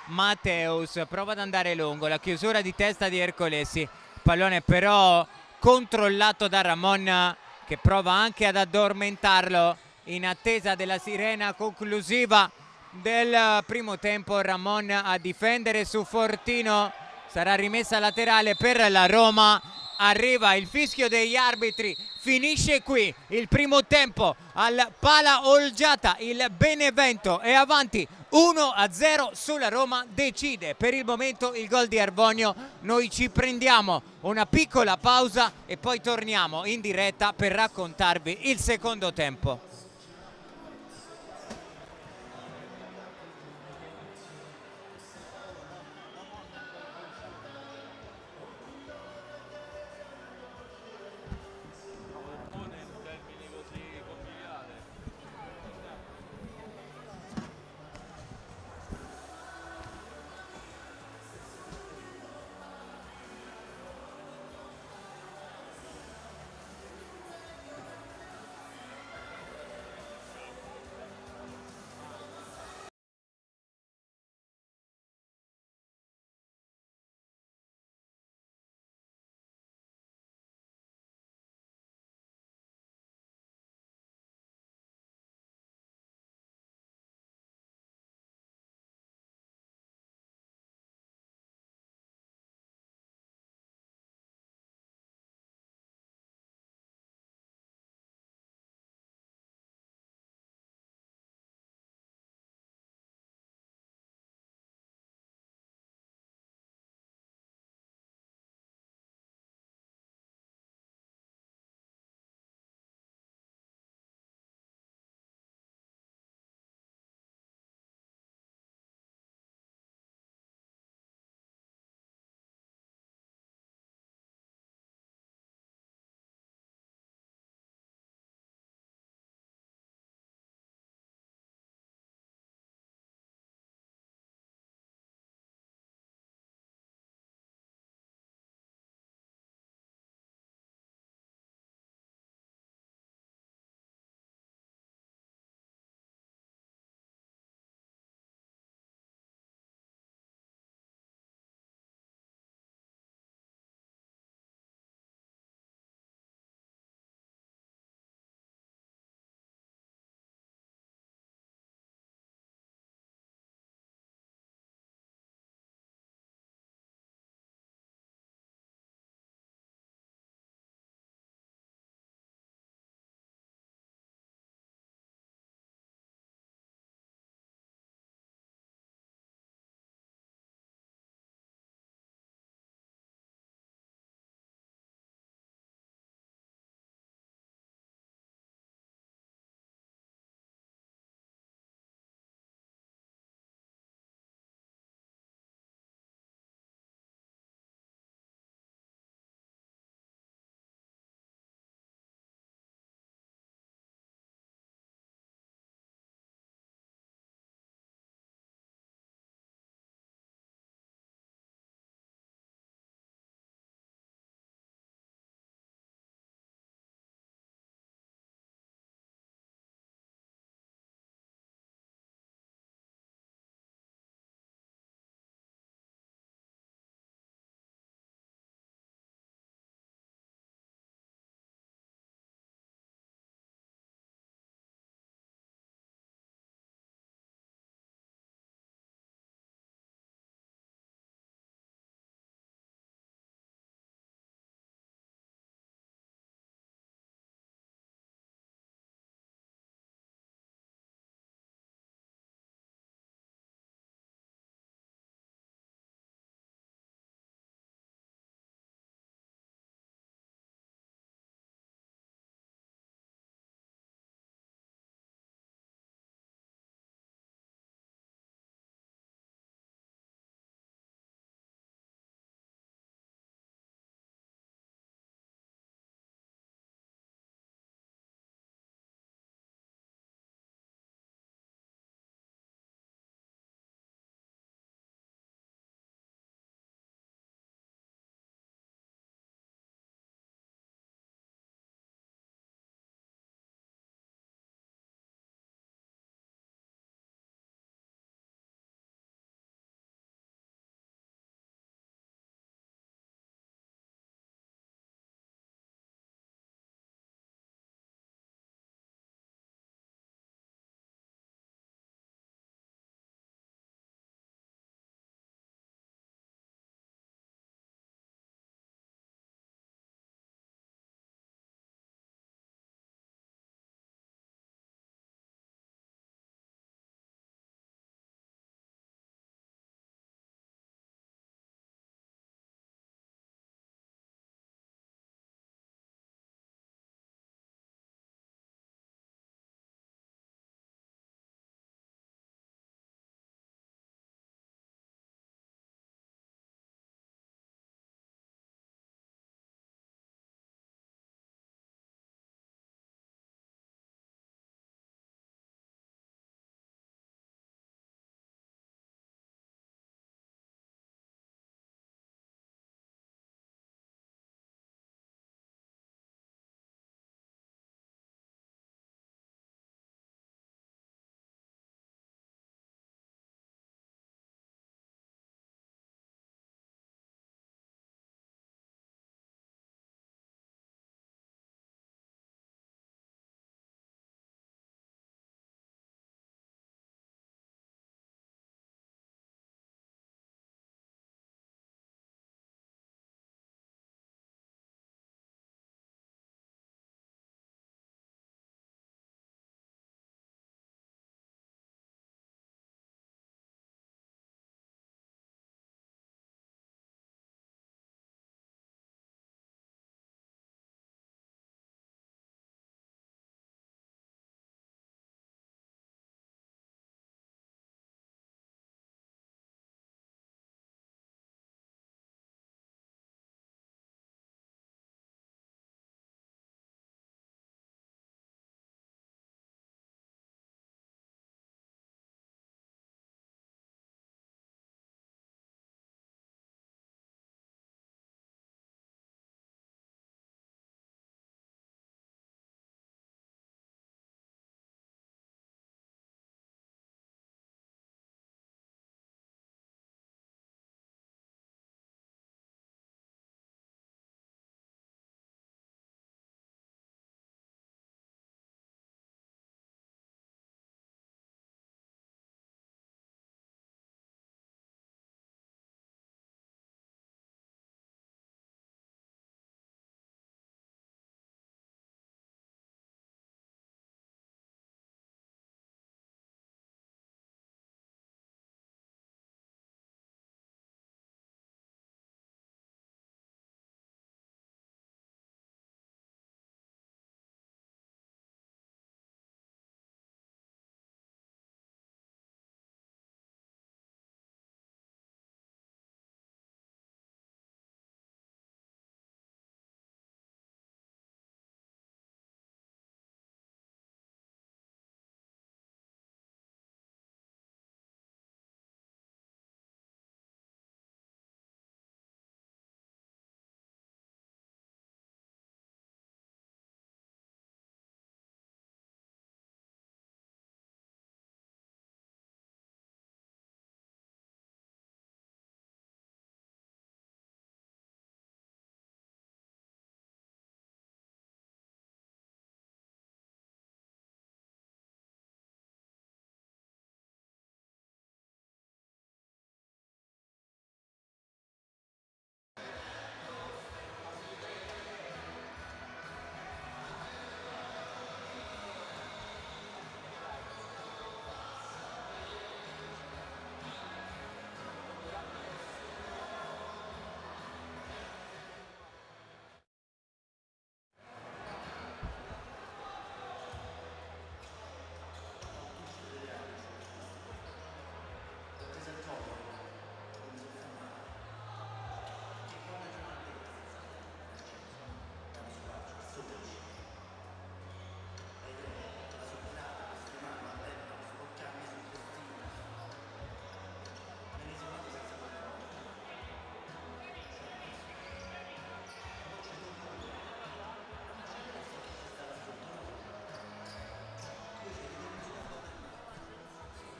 Matteus, prova ad andare lungo, la chiusura di testa di Ercolesi, pallone però controllato da Ramon che prova anche ad addormentarlo in attesa della sirena conclusiva del primo tempo. Ramon a difendere su Fortino, sarà rimessa laterale per la Roma. Arriva il fischio degli arbitri, finisce qui il primo tempo al Palaolgiata, il Benevento è avanti 1-0 sulla Roma, decide per il momento il gol di Arbonio. Noi ci prendiamo una piccola pausa e poi torniamo in diretta per raccontarvi il secondo tempo.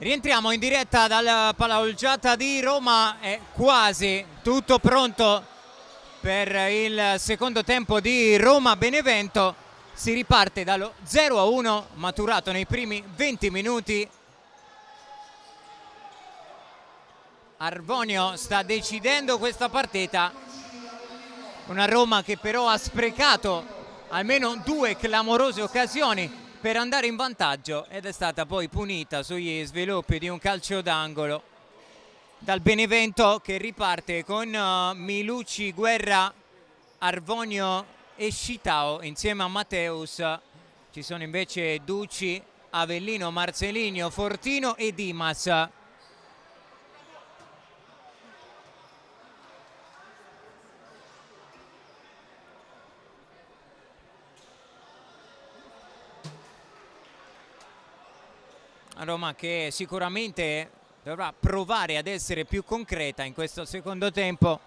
Rientriamo in diretta dal Palaolgiata di Roma, è quasi tutto pronto per il secondo tempo di Roma-Benevento. Si riparte dallo 0-1 maturato nei primi 20 minuti. Arvonio sta decidendo questa partita, una Roma che però ha sprecato almeno 2 clamorose occasioni per andare in vantaggio ed è stata poi punita sugli sviluppi di un calcio d'angolo dal Benevento, che riparte con Milucci, Guerra, Arvonio e Scitao insieme a Mateus. Ci sono invece Ducci, Avellino, Marcelinho, Fortino e Dimas. Roma che sicuramente dovrà provare ad essere più concreta in questo secondo tempo.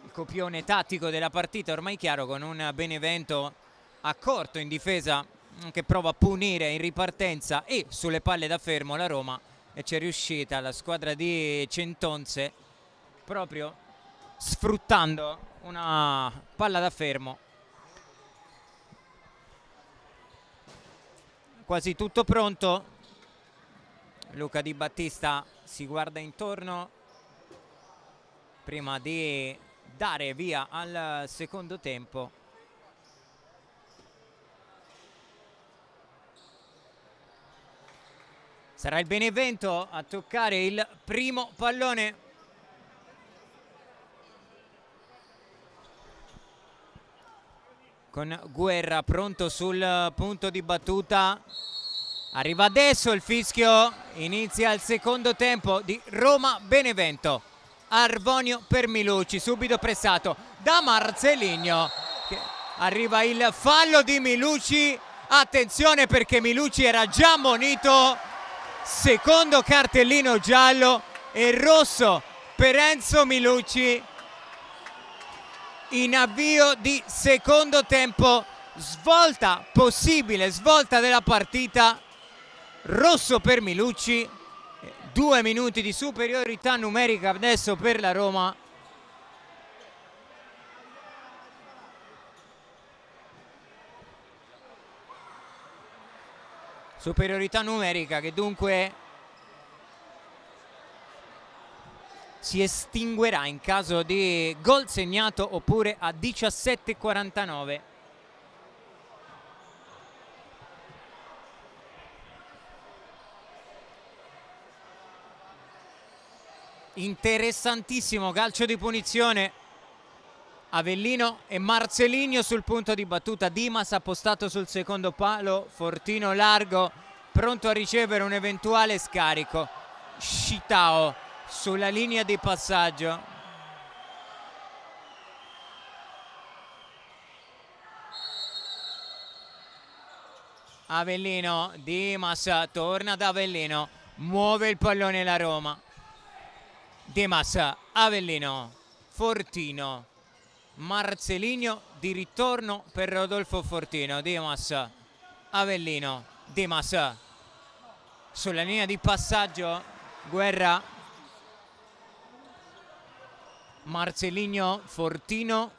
Il copione tattico della partita è ormai chiaro, con un Benevento accorto in difesa che prova a punire in ripartenza e sulle palle da fermo la Roma, e c'è riuscita la squadra di Centonze proprio sfruttando una palla da fermo. Quasi tutto pronto. Luca Di Battista si guarda intorno prima di dare via al secondo tempo. Sarà il Benevento a toccare il primo pallone. Con Guerra pronto sul punto di battuta. Arriva adesso il fischio, inizia il secondo tempo di Roma-Benevento. Arvonio per Milucci, subito pressato da Marcelinho. Arriva il fallo di Milucci, attenzione perché Milucci era già ammonito. Secondo cartellino giallo e rosso per Enzo Milucci. In avvio di secondo tempo, svolta possibile, svolta della partita. Rosso per Milucci, 2 minuti di superiorità numerica adesso per la Roma. Superiorità numerica che dunque si estinguerà in caso di gol segnato oppure a 17:49. Interessantissimo calcio di punizione. Avellino e Marcelinho sul punto di battuta. Dimas appostato sul secondo palo. Fortino largo, pronto a ricevere un eventuale scarico. Scitao sulla linea di passaggio. Avellino, Dimas torna ad Avellino, muove il pallone la Roma. Dimas, Avellino, Fortino, Marcelinho di ritorno per Rodolfo Fortino. Dimas, Avellino, Dimas sulla linea di passaggio. Guerra, Marcelinho, Fortino.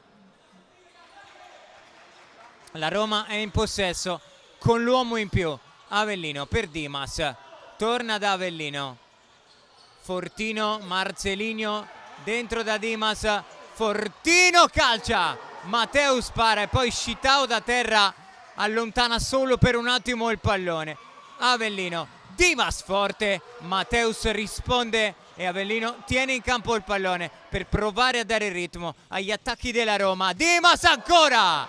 La Roma è in possesso con l'uomo in più. Avellino per Dimas, torna da Avellino. Fortino, Marcelinho, dentro da Dimas, Fortino calcia, Mateus spara e poi Scitao da terra allontana solo per un attimo il pallone. Avellino, Dimas forte, Mateus risponde e Avellino tiene in campo il pallone per provare a dare ritmo agli attacchi della Roma. Dimas ancora!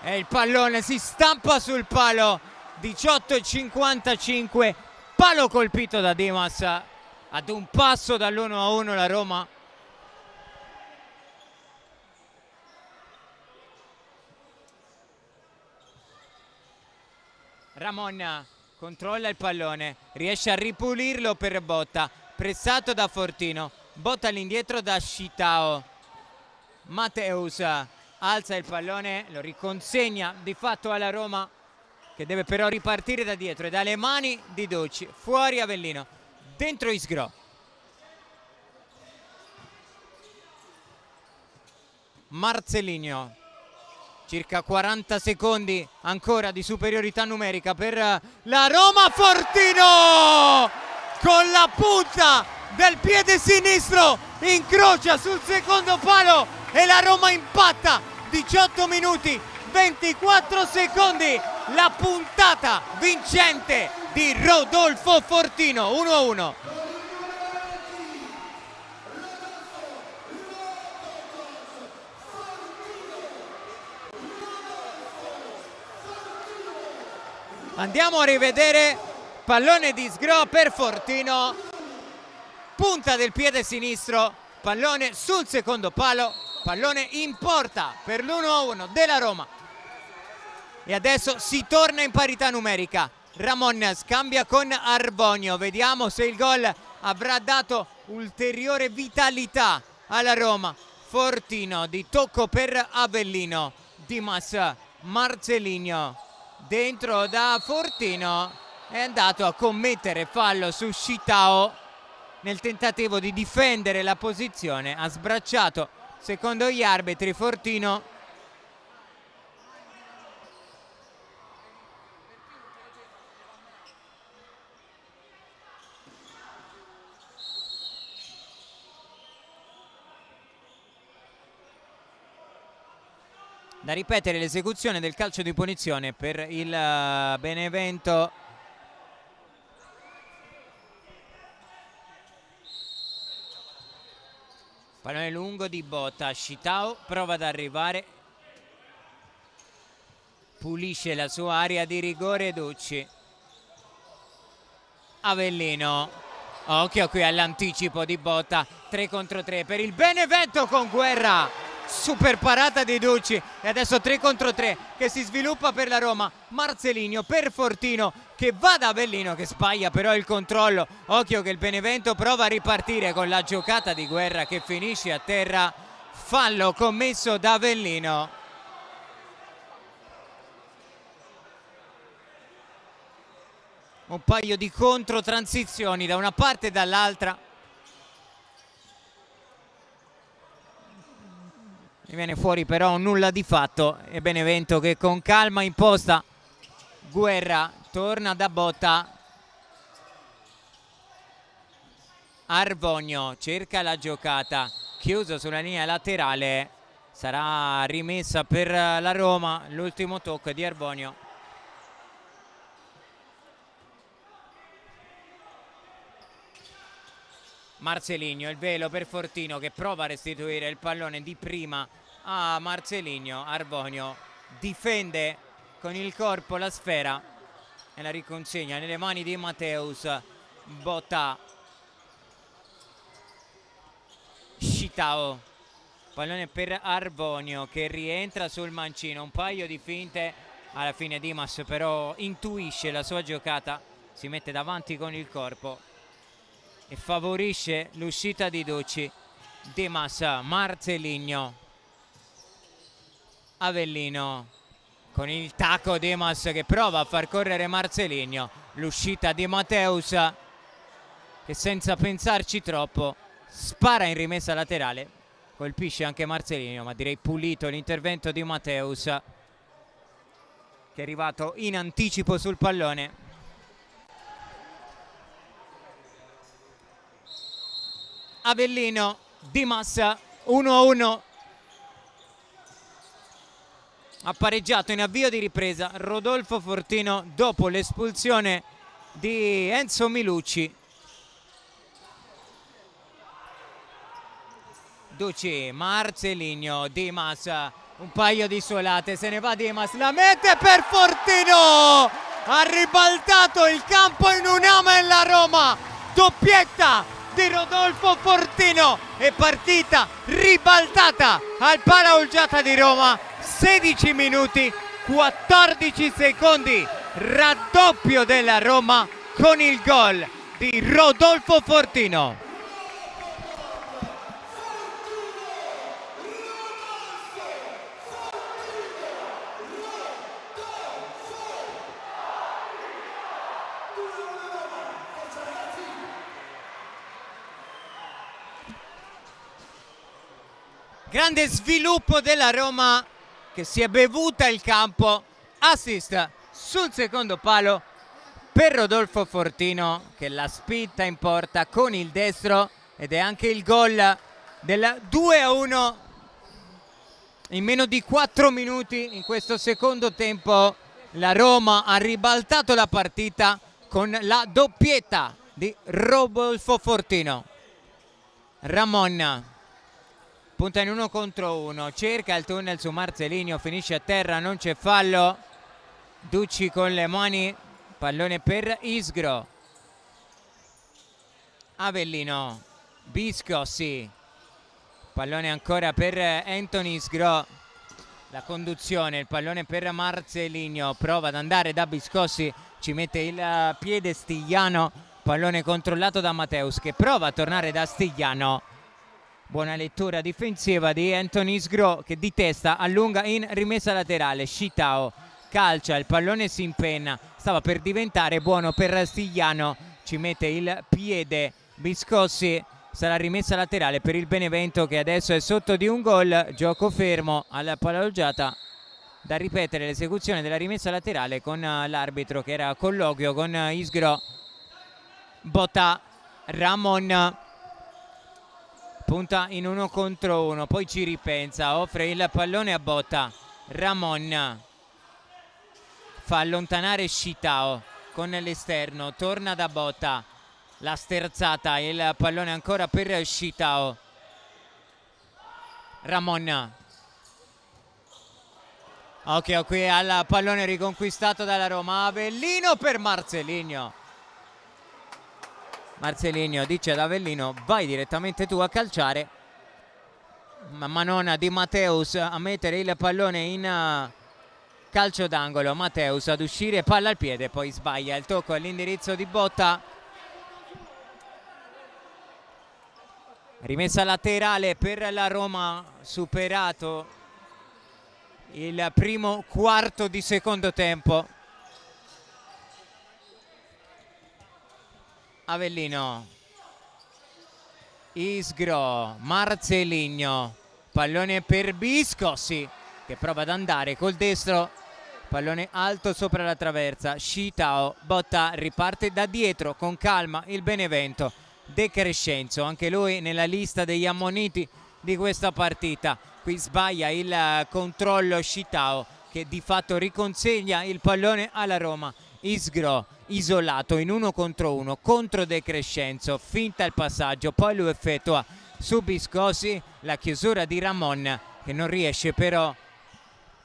E il pallone si stampa sul palo. 18:55, palo colpito da Dimas. Ad un passo dall'1-1 la Roma. Ramon controlla il pallone, riesce a ripulirlo per Botta, pressato da Fortino. Botta all'indietro da Scitao. Mateus alza il pallone, lo riconsegna di fatto alla Roma. che deve però ripartire da dietro e dalle mani di Ducci. Fuori Avellino, dentro Isgro. Marcelinho, circa 40 secondi ancora di superiorità numerica per la Roma. Fortino con la punta del piede sinistro incrocia sul secondo palo e la Roma impatta. 18 minuti 24 secondi, la puntata vincente di Rodolfo Fortino. 1-1. Andiamo a rivedere pallone di Sgro per Fortino, punta del piede sinistro, pallone sul secondo palo, pallone in porta per l'1-1 della Roma. E adesso si torna in parità numerica. Ramon scambia con Arbonio, vediamo se il gol avrà dato ulteriore vitalità alla Roma. Fortino di tocco per Avellino, Dimas, Marcelinho. Dentro da Fortino, è andato a commettere fallo su Shitao nel tentativo di difendere la posizione, ha sbracciato secondo gli arbitri Fortino. Da ripetere l'esecuzione del calcio di punizione per il Benevento. Pallone lungo di Botta, Shitao prova ad arrivare, pulisce la sua area di rigore Ducci. Avellino, occhio qui all'anticipo di Botta, 3 contro 3 per il Benevento con Guerra. Super parata di Ducci e adesso 3 contro 3 che si sviluppa per la Roma. Marcelinho per Fortino che va da Avellino che sbaglia però il controllo. Occhio che il Benevento prova a ripartire con la giocata di Guerra che finisce a terra. Fallo commesso da Avellino. Un paio di controtransizioni da una parte e dall'altra. Viene fuori però un nulla di fatto e Benevento che con calma imposta. Guerra torna da Botta. Arbonio cerca la giocata, chiuso sulla linea laterale, sarà rimessa per la Roma. L'ultimo tocco di Arbonio. Marcelinho, il velo per Fortino che prova a restituire il pallone di prima a Marcelinho. Arbonio difende con il corpo la sfera e la riconsegna nelle mani di Matteus. Botta, Shitao, pallone per Arbonio che rientra sul mancino. Un paio di finte, alla fine Dimas però intuisce la sua giocata, si mette davanti con il corpo e favorisce l'uscita di Ducci. Dimas, Marcelinho, Avellino con il tacco. Dimas che prova a far correre Marcelinho. L'uscita di Matteus che senza pensarci troppo spara in rimessa laterale, colpisce anche Marcelinho, ma direi pulito l'intervento di Matteus che è arrivato in anticipo sul pallone. Avellino, Dimas, 1-1. Ha pareggiato in avvio di ripresa Rodolfo Fortino dopo l'espulsione di Enzo Milucci. Ducci, Marcelinho, Dimas, un paio di solate, se ne va Dimas, la mette per Fortino, ha ribaltato il campo in un'ama e la Roma, doppietta di Rodolfo Fortino e partita ribaltata al Palaolgiata di Roma. 16 minuti 14 secondi, raddoppio della Roma con il gol di Rodolfo Fortino. Grande sviluppo della Roma che si è bevuta il campo. Assist sul secondo palo per Rodolfo Fortino che la spinta in porta con il destro ed è anche il gol del 2-1 in meno di 4 minuti. In questo secondo tempo la Roma ha ribaltato la partita con la doppietta di Rodolfo Fortino. Ramon punta in 1 contro 1, cerca il tunnel su Marcelinho, finisce a terra, non c'è fallo. Ducci con le mani, pallone per Isgro. Avellino, Biscossi, pallone ancora per Anthony Isgro. La conduzione, il pallone per Marcelinho, prova ad andare da Biscossi, ci mette il piede Stigliano, pallone controllato da Mateus che prova a tornare da Stigliano. Buona lettura difensiva di Anthony Isgro che di testa allunga in rimessa laterale. Shitao calcia, il pallone si impenna, stava per diventare buono per Stigliano, ci mette il piede Biscossi, sarà rimessa laterale per il Benevento che adesso è sotto di un gol. Gioco fermo alla palleggiata, da ripetere l'esecuzione della rimessa laterale con l'arbitro che era a colloquio con Isgro. Botta, Ramon punta in 1 contro 1, poi ci ripensa, offre il pallone a Botta. Ramon fa allontanare Shitao con l'esterno, torna da Botta, la sterzata, il pallone ancora per Shitao. Ramon, occhio qui al pallone riconquistato dalla Roma. Avellino per Marcelinho. Marcelinho dice ad Avellino: vai direttamente tu a calciare, ma non di Mateus a mettere il pallone in calcio d'angolo. Mateus ad uscire, palla al piede, poi sbaglia il tocco all'indirizzo di Botta. Rimessa laterale per la Roma, superato il primo quarto di secondo tempo. Avellino, Isgro, Marcelinho, pallone per Biscossi che prova ad andare col destro, pallone alto sopra la traversa. Shitao, Botta riparte da dietro con calma il Benevento. De Crescenzo, anche lui nella lista degli ammoniti di questa partita, qui sbaglia il controllo Shitao che di fatto riconsegna il pallone alla Roma. Isgro isolato in 1 contro 1 contro De Crescenzo, finta il passaggio, poi lo effettua su Biscossi, la chiusura di Ramon che non riesce però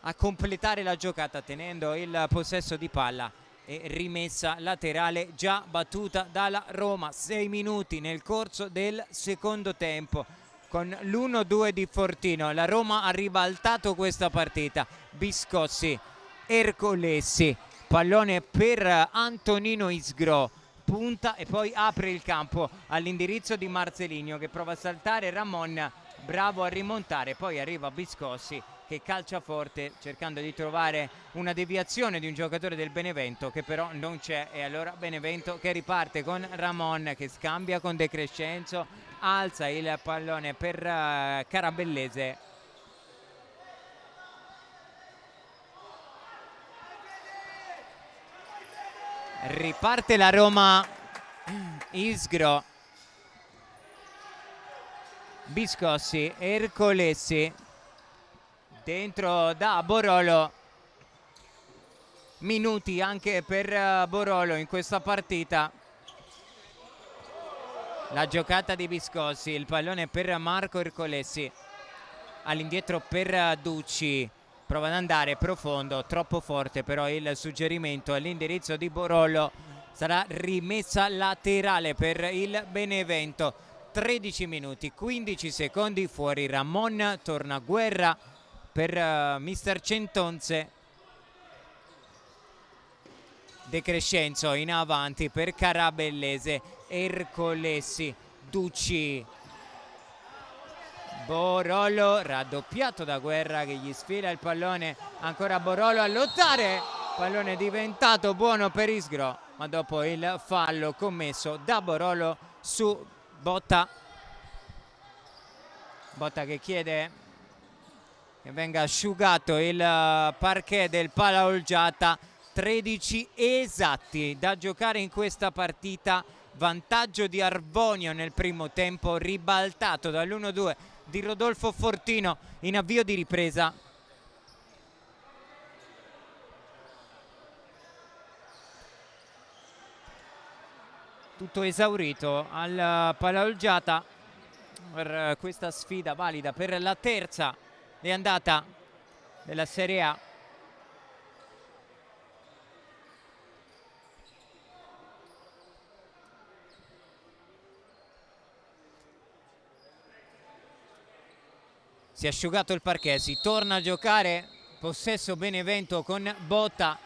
a completare la giocata tenendo il possesso di palla, e rimessa laterale già battuta dalla Roma. 6 minuti nel corso del secondo tempo con l'1-2 di Fortino. La Roma ha ribaltato questa partita. Biscossi, Ercolessi, pallone per Antonino Isgro, punta e poi apre il campo all'indirizzo di Marcelinho che prova a saltare. Ramon bravo a rimontare, poi arriva Biscossi che calcia forte cercando di trovare una deviazione di un giocatore del Benevento che però non c'è, e allora Benevento che riparte con Ramon che scambia con De Crescenzo, alza il pallone per Carabellese. Riparte la Roma. Isgro, Biscossi, Ercolessi, dentro da Borolo. Minuti anche per Borolo in questa partita. La giocata di Biscossi, il pallone per Marco Ercolessi, all'indietro per Ducci, prova ad andare profondo, troppo forte però il suggerimento all'indirizzo di Borolo. Sarà rimessa laterale per il Benevento. 13 minuti 15 secondi fuori. Ramon, torna Guerra per mister Centonze. De Crescenzo in avanti per Carabellese, Ercolessi, Ducci, Borolo raddoppiato da Guerra che gli sfila il pallone, ancora Borolo a lottare, pallone diventato buono per Isgro, ma dopo il fallo commesso da Borolo su Botta. Botta che chiede che venga asciugato il parquet del Palaolgiata. 13 esatti da giocare in questa partita, vantaggio di Arvonio nel primo tempo, ribaltato dall'1-2 di Rodolfo Fortino in avvio di ripresa. Tutto esaurito al Palaolgiata per questa sfida valida per la terza di andata della Serie A. Si è asciugato il parquet, si torna a giocare, possesso Benevento con Botta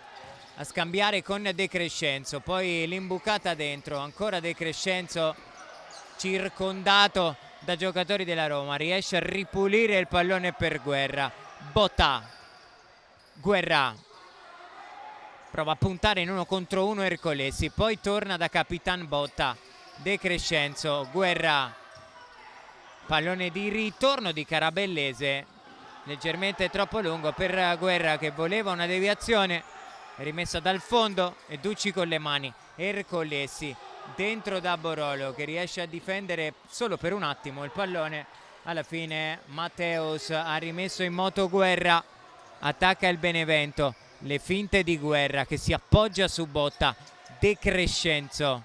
a scambiare con De Crescenzo, poi l'imbucata dentro, ancora De Crescenzo circondato da giocatori della Roma, riesce a ripulire il pallone per Guerra. Botta, Guerra prova a puntare in 1 contro 1 Ercolesi, poi torna da Capitan Botta. De Crescenzo, Guerra, pallone di ritorno di Carabellese, leggermente troppo lungo per Guerra che voleva una deviazione, rimessa dal fondo e Ducci con le mani. Ercolesi dentro da Borolo che riesce a difendere solo per un attimo il pallone. Alla fine Matteus ha rimesso in moto Guerra, attacca il Benevento, le finte di Guerra che si appoggia su Botta. De Crescenzo,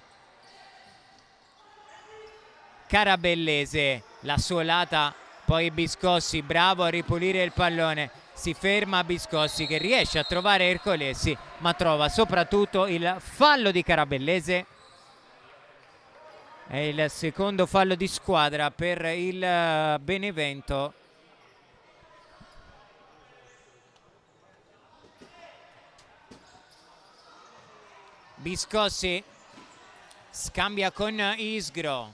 Carabellese, la suolata, poi Biscossi bravo a ripulire il pallone, si ferma Biscossi che riesce a trovare Ercolesi ma trova soprattutto il fallo di Carabellese. È il secondo fallo di squadra per il Benevento. Biscossi scambia con Isgro.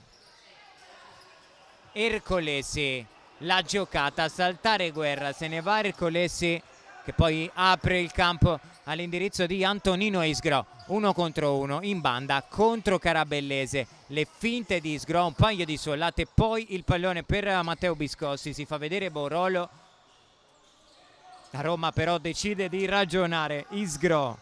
Ercolesi, la giocata a saltare Guerra, se ne va Ercolesi che poi apre il campo all'indirizzo di Antonino Isgro. 1 contro 1 in banda contro Carabellese, le finte di Isgro, un paio di suolate, poi il pallone per Matteo Biscossi, si fa vedere Borolo. La Roma però decide di ragionare. Isgro,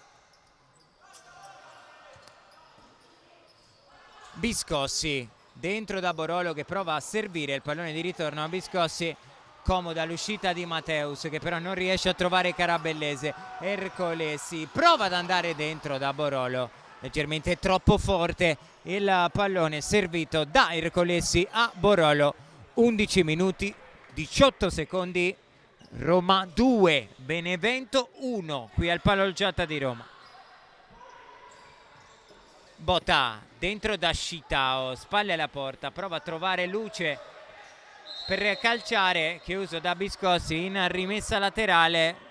Biscossi dentro da Borolo che prova a servire il pallone di ritorno a Biscossi, comoda l'uscita di Matteus che però non riesce a trovare Carabellese. Ercolesi prova ad andare dentro da Borolo, leggermente troppo forte il pallone servito da Ercolesi a Borolo. 11 minuti 18 secondi, Roma 2 Benevento 1 qui al Palaolgiata di Roma. Botta dentro da Scitao, spalle alla porta, prova a trovare luce per calciare, chiuso da Biscossi in rimessa laterale.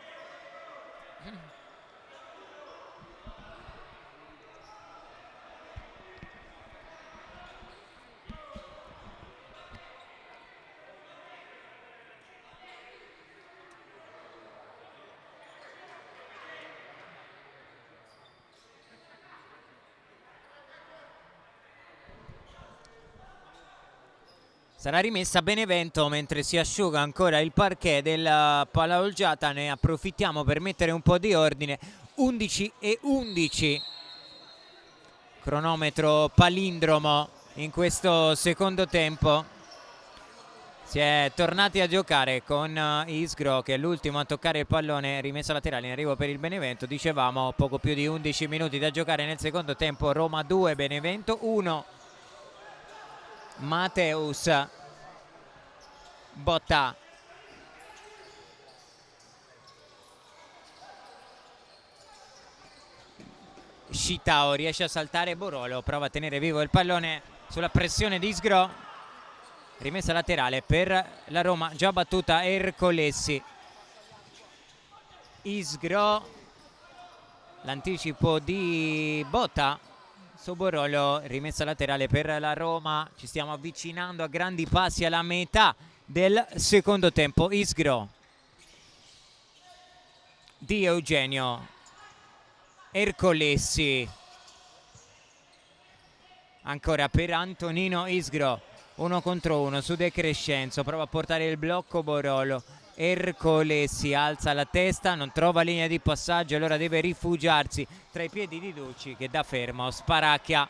Sarà rimessa Benevento mentre si asciuga ancora il parquet del Palaolgiata. Ne approfittiamo per mettere un po' di ordine. 11:11, cronometro palindromo in questo secondo tempo. Si è tornati a giocare con Isgro che è l'ultimo a toccare il pallone, rimessa laterale in arrivo per il Benevento. Dicevamo poco più di 11 minuti da giocare nel secondo tempo. Roma 2 Benevento 1. Matteus, Botta, Scitao riesce a saltare Borolo, prova a tenere vivo il pallone sulla pressione di Isgro, rimessa laterale per la Roma già battuta. Ercolesi, Isgro, l'anticipo di Botta su Borolo, rimessa laterale per la Roma. Ci stiamo avvicinando a grandi passi alla metà del secondo tempo. Isgro, Di Eugenio, Ercolesi, ancora per Antonino Isgro, 1 contro 1 su De Crescenzo, prova a portare il blocco Borolo, Ercole si alza la testa, non trova linea di passaggio, allora deve rifugiarsi tra i piedi di Ducci che da fermo sparacchia.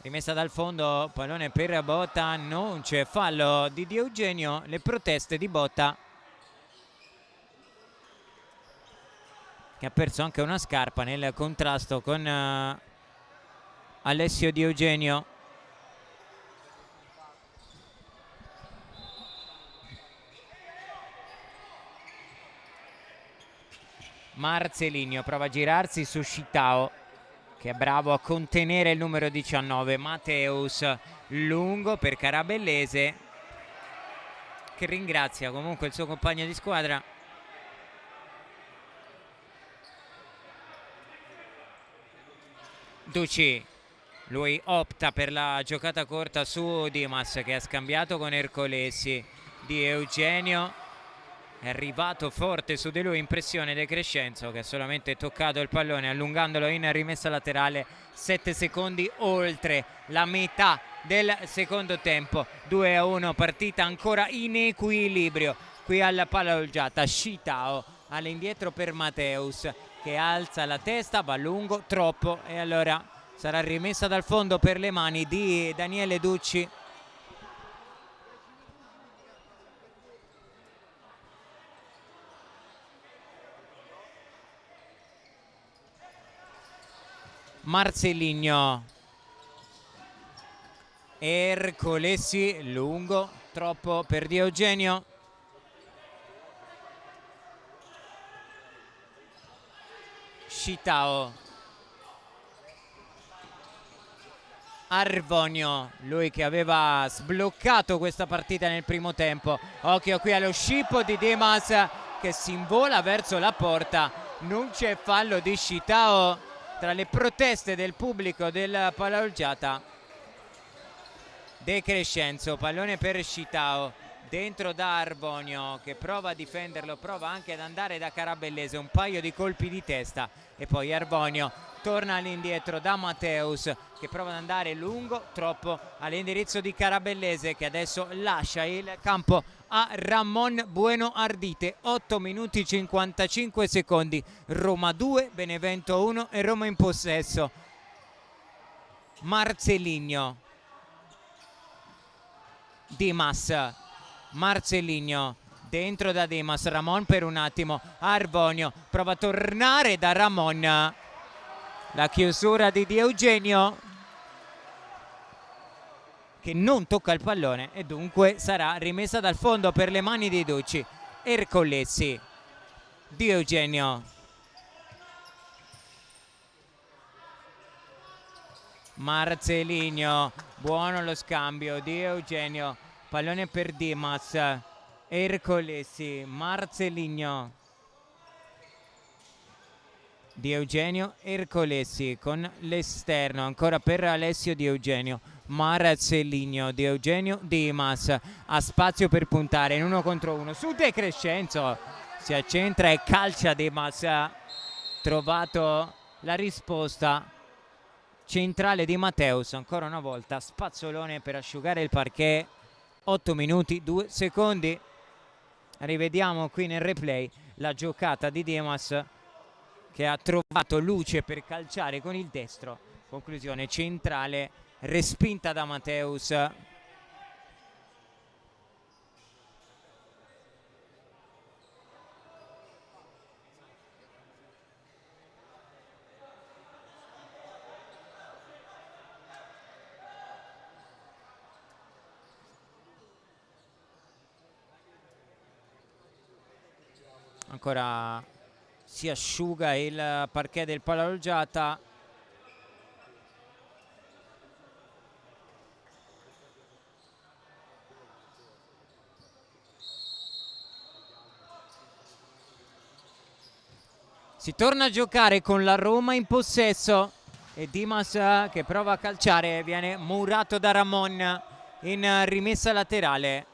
Rimessa dal fondo, pallone per Botta, non c'è fallo di Di Eugenio, le proteste di Botta che ha perso anche una scarpa nel contrasto con Alessio Di Eugenio. Marcelinho prova a girarsi su Scitao che è bravo a contenere il numero 19. Mateus lungo per Carabellese che ringrazia comunque il suo compagno di squadra. Ducci, lui opta per la giocata corta su Dimas che ha scambiato con Ercolesi. Di Eugenio è arrivato forte su di lui, impressione De Crescenzo che ha solamente toccato il pallone allungandolo in rimessa laterale. 7 secondi oltre la metà del secondo tempo. 2-1, partita ancora in equilibrio qui alla Pala Olgiata. Scitao all'indietro per Mateus che alza la testa, va lungo troppo e allora sarà rimessa dal fondo per le mani di Daniele Ducci. Marcelinho, Ercolesi lungo troppo per Di Eugenio. Scitao, Arbonio, lui che aveva sbloccato questa partita nel primo tempo. Occhio qui allo scippo di Dimas che si invola verso la porta. Non c'è fallo di Scitao. Tra le proteste del pubblico del Pala Olgiata, De Crescenzo, pallone per Scitao, dentro da Arbonio che prova a difenderlo, prova anche ad andare da Carabellese, un paio di colpi di testa e poi Arbonio torna all'indietro da Mateus che prova ad andare lungo troppo all'indirizzo di Carabellese che adesso lascia il campo a Ramon Bueno Ardite. 8 minuti 55 secondi, Roma 2, Benevento 1 e Roma in possesso. Marcelinho, Dimas, Marcelinho dentro da Dimas, Ramon per un attimo, Arbonio prova a tornare da Ramon, la chiusura di Di Eugenio che non tocca il pallone e dunque sarà rimessa dal fondo per le mani di Ducci. Ercolesi, Di Eugenio, Marcelinho, buono lo scambio, Di Eugenio, pallone per Dimas, Ercolesi, Marcelinho, Di Eugenio, Ercolesi con l'esterno ancora per Alessio Di Eugenio. Marcelinho, Di Eugenio, Dimas ha spazio per puntare in 1 contro 1 su De Crescenzo, si accentra e calcia. Dimas ha trovato la risposta centrale di Mateus, ancora una volta spazzolone per asciugare il parquet. 8 minuti 2 secondi. Rivediamo qui nel replay la giocata di Dimas che ha trovato luce per calciare con il destro, conclusione centrale respinta da Mateus. Ancora si asciuga il parquet del Pala Olgiata. Si torna a giocare con la Roma in possesso e Dimas che prova a calciare viene murato da Ramon in rimessa laterale.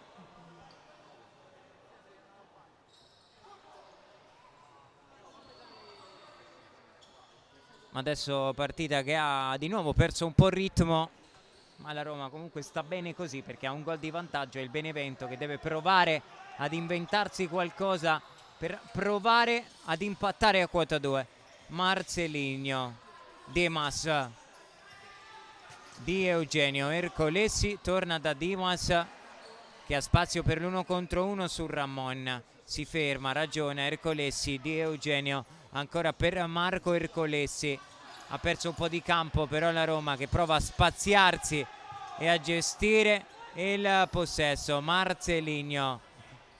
Ma adesso partita che ha di nuovo perso un po' il ritmo ma la Roma comunque sta bene così perché ha un gol di vantaggio. È il Benevento che deve provare ad inventarsi qualcosa per provare ad impattare a quota 2. Marcelinho, Dimas, Di Eugenio, Ercolesi torna da Dimas che ha spazio per l'1 contro 1 su Ramon, si ferma, ragiona Ercolesi, Di Eugenio ancora per Marco Ercolesi, ha perso un po' di campo però la Roma che prova a spaziarsi e a gestire il possesso. Marcelinho,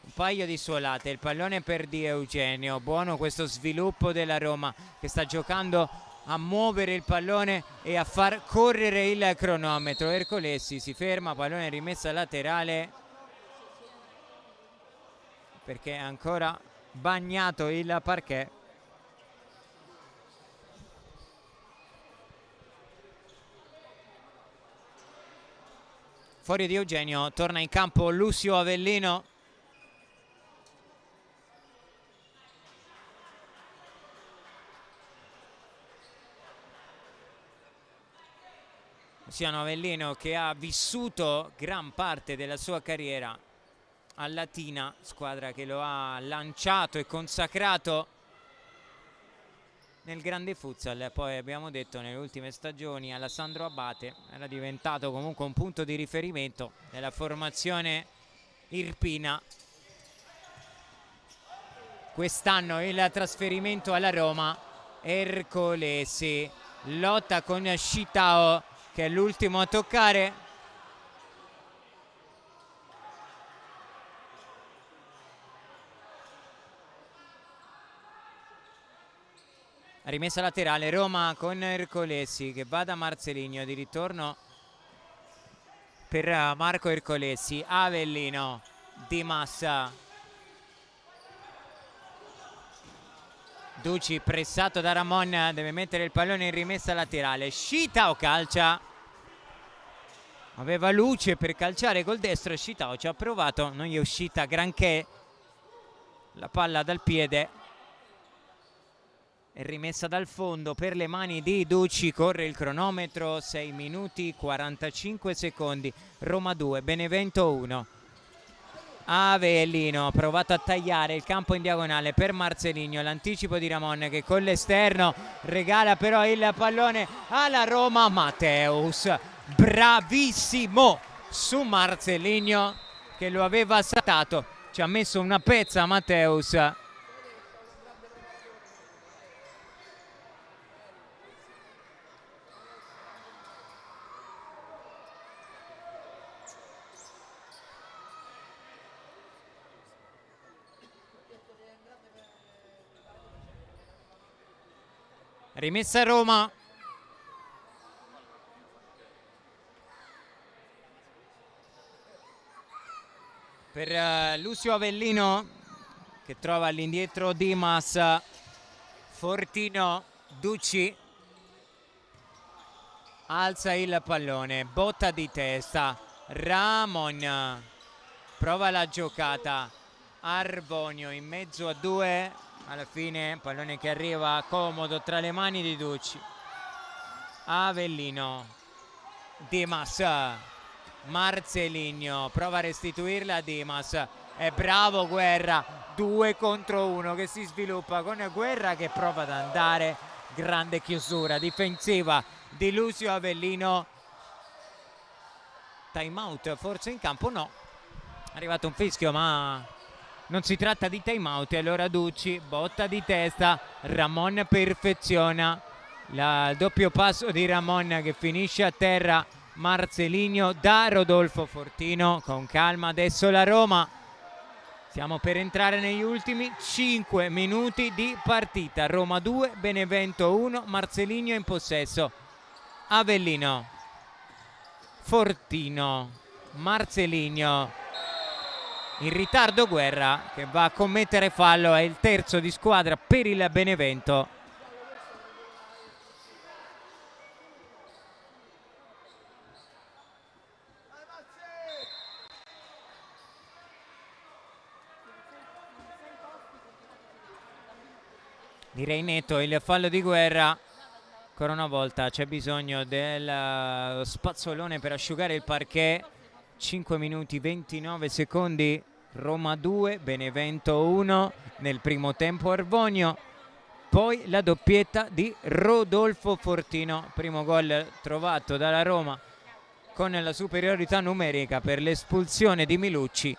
un paio di suolate, il pallone per Di Eugenio, buono questo sviluppo della Roma che sta giocando a muovere il pallone e a far correre il cronometro. Ercolesi si ferma, pallone rimessa laterale perché è ancora bagnato il parquet. Fuori Di Eugenio, torna in campo Lucio Avellino. Luciano Avellino che ha vissuto gran parte della sua carriera a Latina, squadra che lo ha lanciato e consacrato nel grande futsal. Poi abbiamo detto nelle ultime stagioni Alessandro Abate era diventato comunque un punto di riferimento nella formazione irpina. Quest'anno il trasferimento alla Roma, Ercolesi lotta con Shitao che è l'ultimo a toccare. Rimessa laterale, Roma con Ercolesi che va da Marcelinho, di ritorno per Marco Ercolesi, Avellino, Di Massa, Duci pressato da Ramon, deve mettere il pallone in rimessa laterale, Shitao calcia, aveva luce per calciare col destro, Shitao ci ha provato, non gli è uscita granché la palla dal piede. È rimessa dal fondo per le mani di Duci, corre il cronometro, 6 minuti 45 secondi, Roma 2, Benevento 1. Avellino ha provato a tagliare il campo in diagonale per Marcelinho, l'anticipo di Ramon che con l'esterno regala però il pallone alla Roma. Matteus bravissimo su Marcelinho che lo aveva saltato, ci ha messo una pezza Matteus. Rimessa a Roma. Per Lucio Avellino che trova all'indietro Dimas, Fortino, Duci alza il pallone, botta di testa, Ramon prova la giocata, Arbonio in mezzo a due, alla fine pallone che arriva comodo tra le mani di Duci. Avellino, Dimas, Marcelinho prova a restituirla a Dimas, è bravo Guerra, 2 contro 1 che si sviluppa con Guerra che prova ad andare, grande chiusura difensiva di Lucio Avellino. Time out forse in campo? No, è arrivato un fischio ma non si tratta di time out e allora Duci, botta di testa, Ramon perfeziona il doppio passo di Ramon che finisce a terra Marcelinho da Rodolfo Fortino. Con calma adesso la Roma, stiamo per entrare negli ultimi 5 minuti di partita. Roma 2, Benevento 1, Marcelinho in possesso, Avellino, Fortino, Marcelinho, in ritardo Guerra che va a commettere fallo, è il terzo di squadra per il Benevento. Direi netto il fallo di Guerra Ancora una volta c'è bisogno del spazzolone per asciugare il parquet. 5 minuti 29 secondi, Roma 2, Benevento 1 nel primo tempo Arvonio. Poi la doppietta di Rodolfo Fortino, primo gol trovato dalla Roma con la superiorità numerica per l'espulsione di Milucci,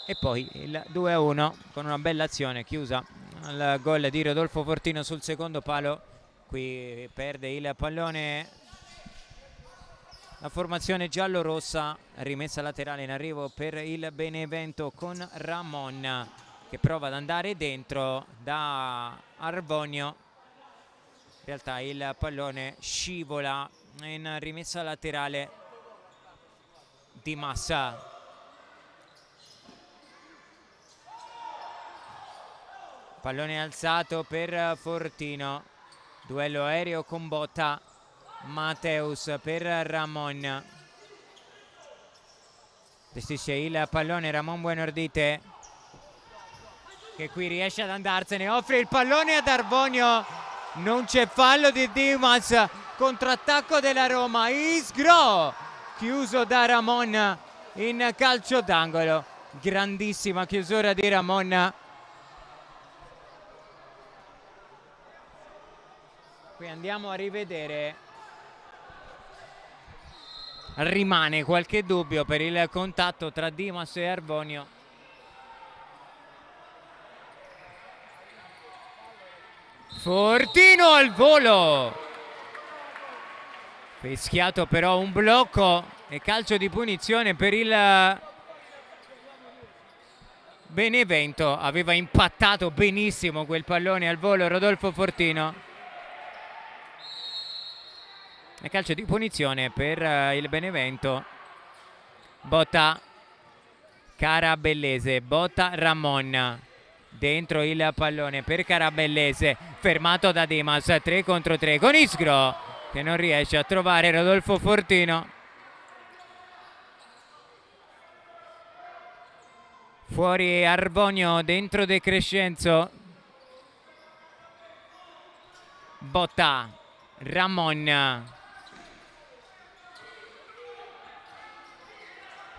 e poi il 2-1 con una bella azione chiusa al gol di Rodolfo Fortino sul secondo palo. Qui perde il pallone la formazione giallo-rossa, rimessa laterale in arrivo per il Benevento con Ramon che prova ad andare dentro da Arvonio. In realtà il pallone scivola in rimessa laterale di Massa. Pallone alzato per Fortino, duello aereo con Botta. Mateus per Ramon, gestisce il pallone Ramon Buenordite che qui riesce ad andarsene, offre il pallone ad Arvonio, non c'è fallo di Dimas, contrattacco della Roma, Isgro chiuso da Ramon in calcio d'angolo, grandissima chiusura di Ramon. Qui andiamo a rivedere, rimane qualche dubbio per il contatto tra Dimas e Arvonio. Fortino al volo, fischiato però un blocco e calcio di punizione per il Benevento. Aveva impattato benissimo quel pallone al volo Rodolfo Fortino. E calcio di punizione per il Benevento. Botta Carabellese, Botta Ramon, dentro il pallone per Carabellese, fermato da Dimas, 3 contro 3 con Isgro che non riesce a trovare Rodolfo Fortino. Fuori Arvonio, dentro De Crescenzo. Botta Ramon,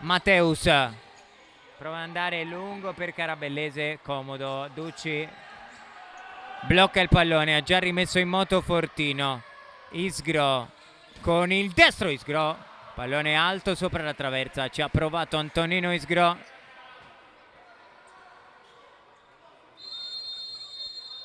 Mateus prova ad andare lungo per Carabellese, comodo, Ducci blocca il pallone, ha già rimesso in moto Fortino. Isgro con il destro, Isgro, pallone alto sopra la traversa, ci ha provato Antonino Isgro.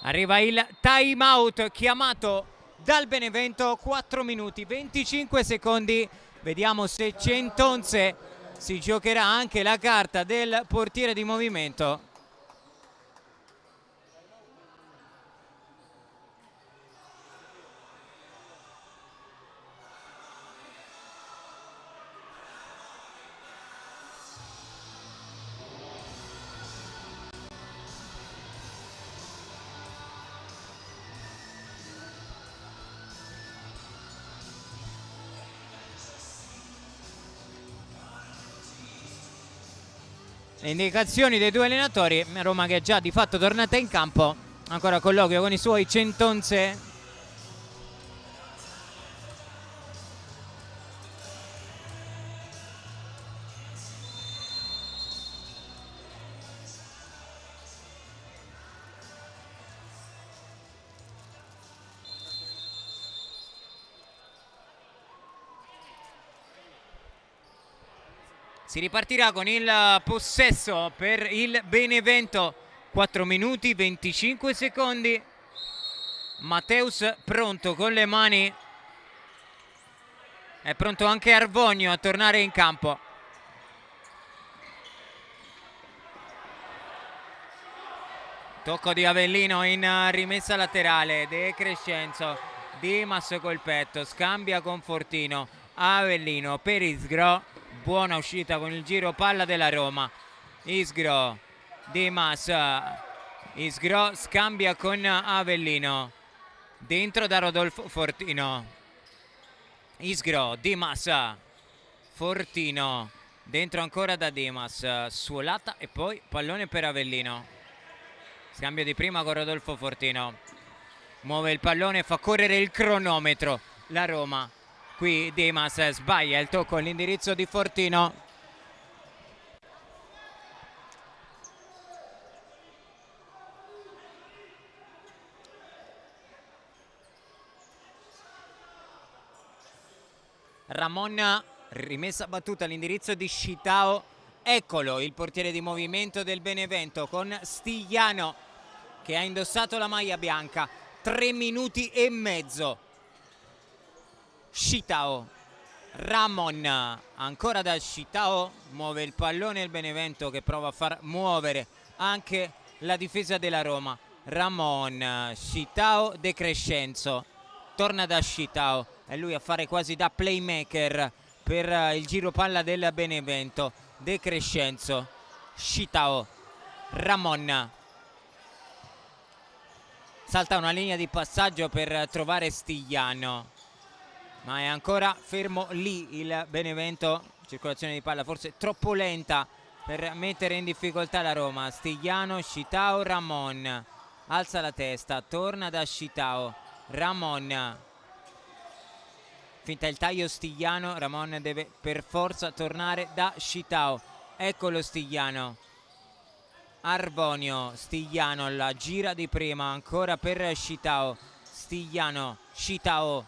Arriva il time out chiamato dal Benevento, 4 minuti 25 secondi, vediamo se Centonze si giocherà anche la carta del portiere di movimento. Le indicazioni dei due allenatori, Roma che è già di fatto tornata in campo, ancora colloquio con i suoi Centonze. Si ripartirà con il possesso per il Benevento, 4 minuti 25 secondi. Mateus pronto con le mani, è pronto anche Arvonio a tornare in campo. Tocco di Avellino in rimessa laterale, De Crescenzo, Dimas col petto, scambia con Fortino, Avellino per Isgro. Buona uscita con il giro palla della Roma. Isgro, Dimas, Isgro scambia con Avellino, dentro da Rodolfo Fortino. Isgro, Dimas, Fortino, dentro ancora da Dimas, suolata e poi pallone per Avellino. Scambio di prima con Rodolfo Fortino. muove il pallone, fa correre il cronometro la Roma. Qui Dimas sbaglia il tocco all'indirizzo di Fortino. Ramon, rimessa battuta all'indirizzo di Scitao. Eccolo il portiere di movimento del Benevento con Stigliano che ha indossato la maglia bianca. 3 minuti e mezzo. Scitao, Ramon, ancora da Scitao, muove il pallone il Benevento che prova a far muovere anche la difesa della Roma. Ramon, Scitao, De Crescenzo, torna da Scitao, è lui a fare quasi da playmaker per il giro palla del Benevento. De Crescenzo, Scitao, Ramon, salta una linea di passaggio per trovare Stigliano, ma è ancora fermo lì il Benevento. Circolazione di palla forse troppo lenta per mettere in difficoltà la Roma. Stigliano, Scitao, Ramon, alza la testa, torna da Scitao, Ramon, finta il taglio Stigliano, Ramon deve per forza tornare da Scitao. Eccolo Stigliano, Arbonio, Stigliano, la gira di prima ancora per Scitao. Stigliano, Scitao,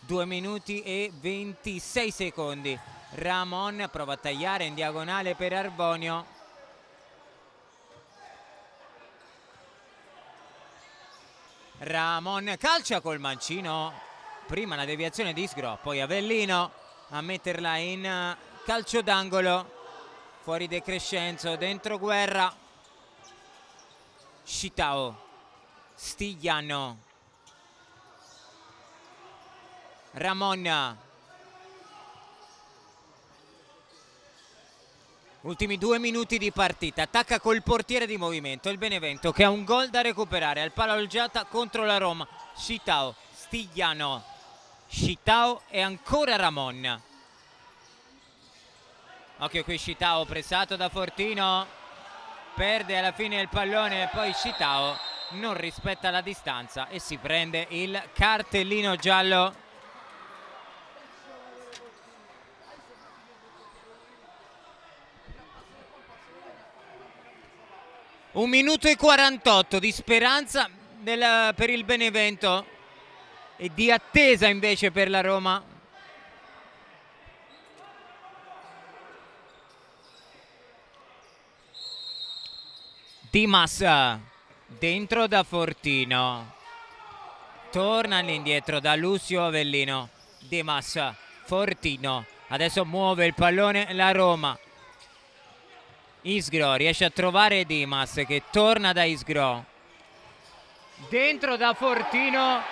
2 minuti e 26 secondi. Ramon prova a tagliare in diagonale per Arbonio. Ramon calcia col mancino. Prima la deviazione di Isgro, poi Avellino a metterla in calcio d'angolo. Fuori De Crescenzo, dentro Guerra. Scitao, Stigliano, Ramon. Ultimi 2 minuti di partita. Attacca col portiere di movimento il Benevento che ha un gol da recuperare al Pala Olgiata contro la Roma. Scitao, Stigliano, Scitao e ancora Ramon. Occhio qui Scitao pressato da Fortino, perde alla fine il pallone e poi Scitao non rispetta la distanza e si prende il cartellino giallo. Un minuto e 48 di speranza per il Benevento e di attesa invece per la Roma. Dimas dentro da Fortino, torna all'indietro da Lucio Avellino. Dimas, Fortino, adesso muove il pallone la Roma. Isgro riesce a trovare Dimas che torna da Isgro, dentro da Fortino.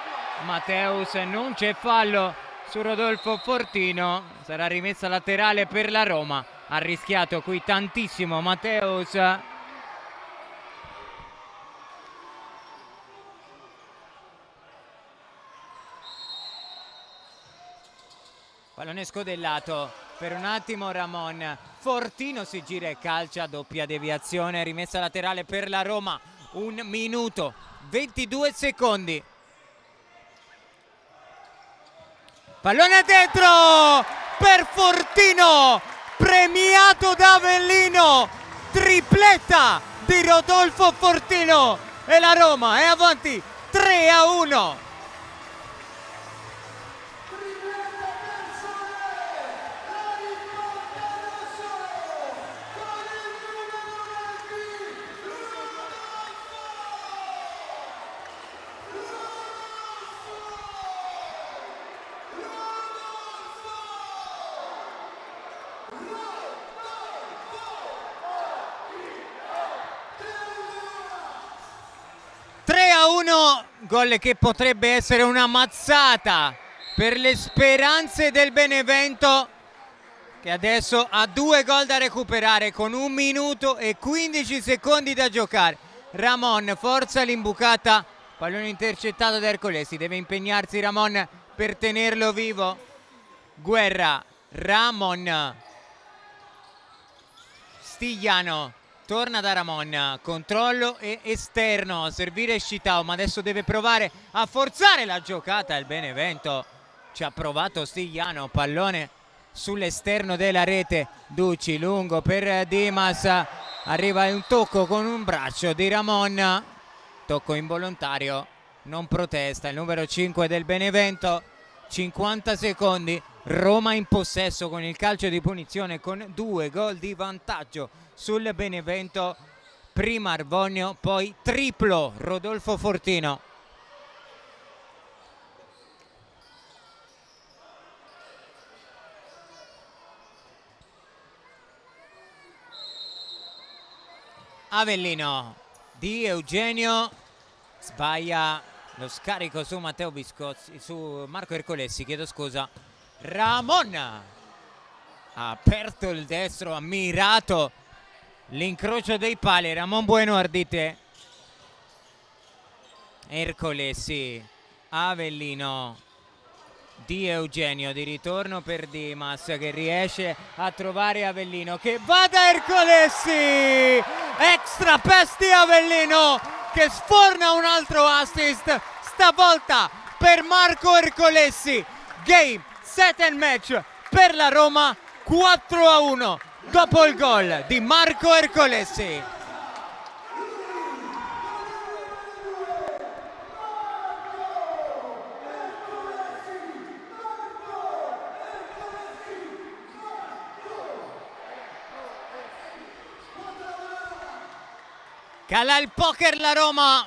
Matteus, non c'è fallo su Rodolfo Fortino, sarà rimessa laterale per la Roma. Ha rischiato qui tantissimo Matteus. Pallone scodellato per un attimo Ramon. Fortino si gira e calcia, doppia deviazione, rimessa laterale per la Roma. 1 minuto 22 secondi. Pallone dentro per Fortino, premiato da Avellino, tripletta di Rodolfo Fortino e la Roma è avanti 3-1. Gol che potrebbe essere una mazzata per le speranze del Benevento, che adesso ha 2 gol da recuperare con 1 minuto e 15 secondi da giocare. Ramon forza l'imbucata, pallone intercettato da Ercolesi, deve impegnarsi Ramon per tenerlo vivo. Guerra, Ramon, Stigliano, Torna da Ramon, controllo e esterno, servire Scitao, ma adesso deve provare a forzare la giocata. Il Benevento ci ha provato Stigliano, pallone sull'esterno della rete. Ducci lungo per Dimas, arriva un tocco con un braccio di Ramon, tocco involontario, non protesta il numero 5 del Benevento. 50 secondi, Roma in possesso con il calcio di punizione, con 2 gol di vantaggio sul Benevento. Prima Arbonio, poi triplo Rodolfo Fortino. Avellino di Eugenio, sbaglia lo scarico su Matteo Biscozzi, su Marco Ercolessi, chiedo scusa. Ramon ha aperto il destro, ha mirato l'incrocio dei pali. Ramon Bueno, ardite Ercolessi. Avellino di Eugenio, di ritorno per Dimas, che riesce a trovare Avellino, che va da Ercolessi. Extra pesti Avellino, che sforna un altro assist, stavolta per Marco Ercolessi. Game, set and match per la Roma, 4-1 dopo il gol di Marco Ercolessi. Cala il poker la Roma,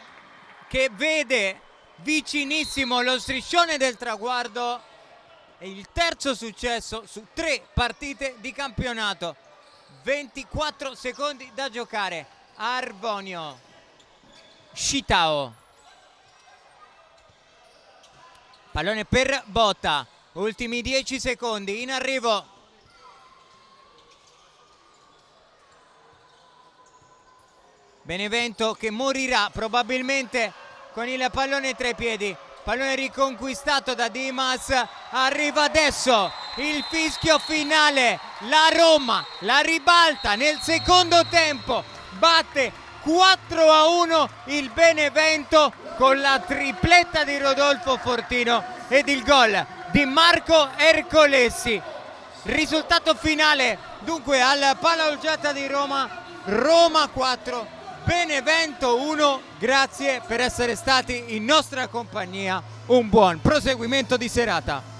che vede vicinissimo lo striscione del traguardo. È il terzo successo su 3 partite di campionato. 24 secondi da giocare. Arbonio, Scitao, pallone per Botta, ultimi 10 secondi, in arrivo Benevento, che morirà probabilmente con il pallone tra i piedi. Pallone riconquistato da Dimas, arriva adesso il fischio finale. La Roma la ribalta nel secondo tempo, batte 4-1 il Benevento con la tripletta di Rodolfo Fortino ed il gol di Marco Ercolessi. Risultato finale dunque al Palaolgiata di Roma, Roma 4, Benevento 1. Grazie per essere stati in nostra compagnia, un buon proseguimento di serata.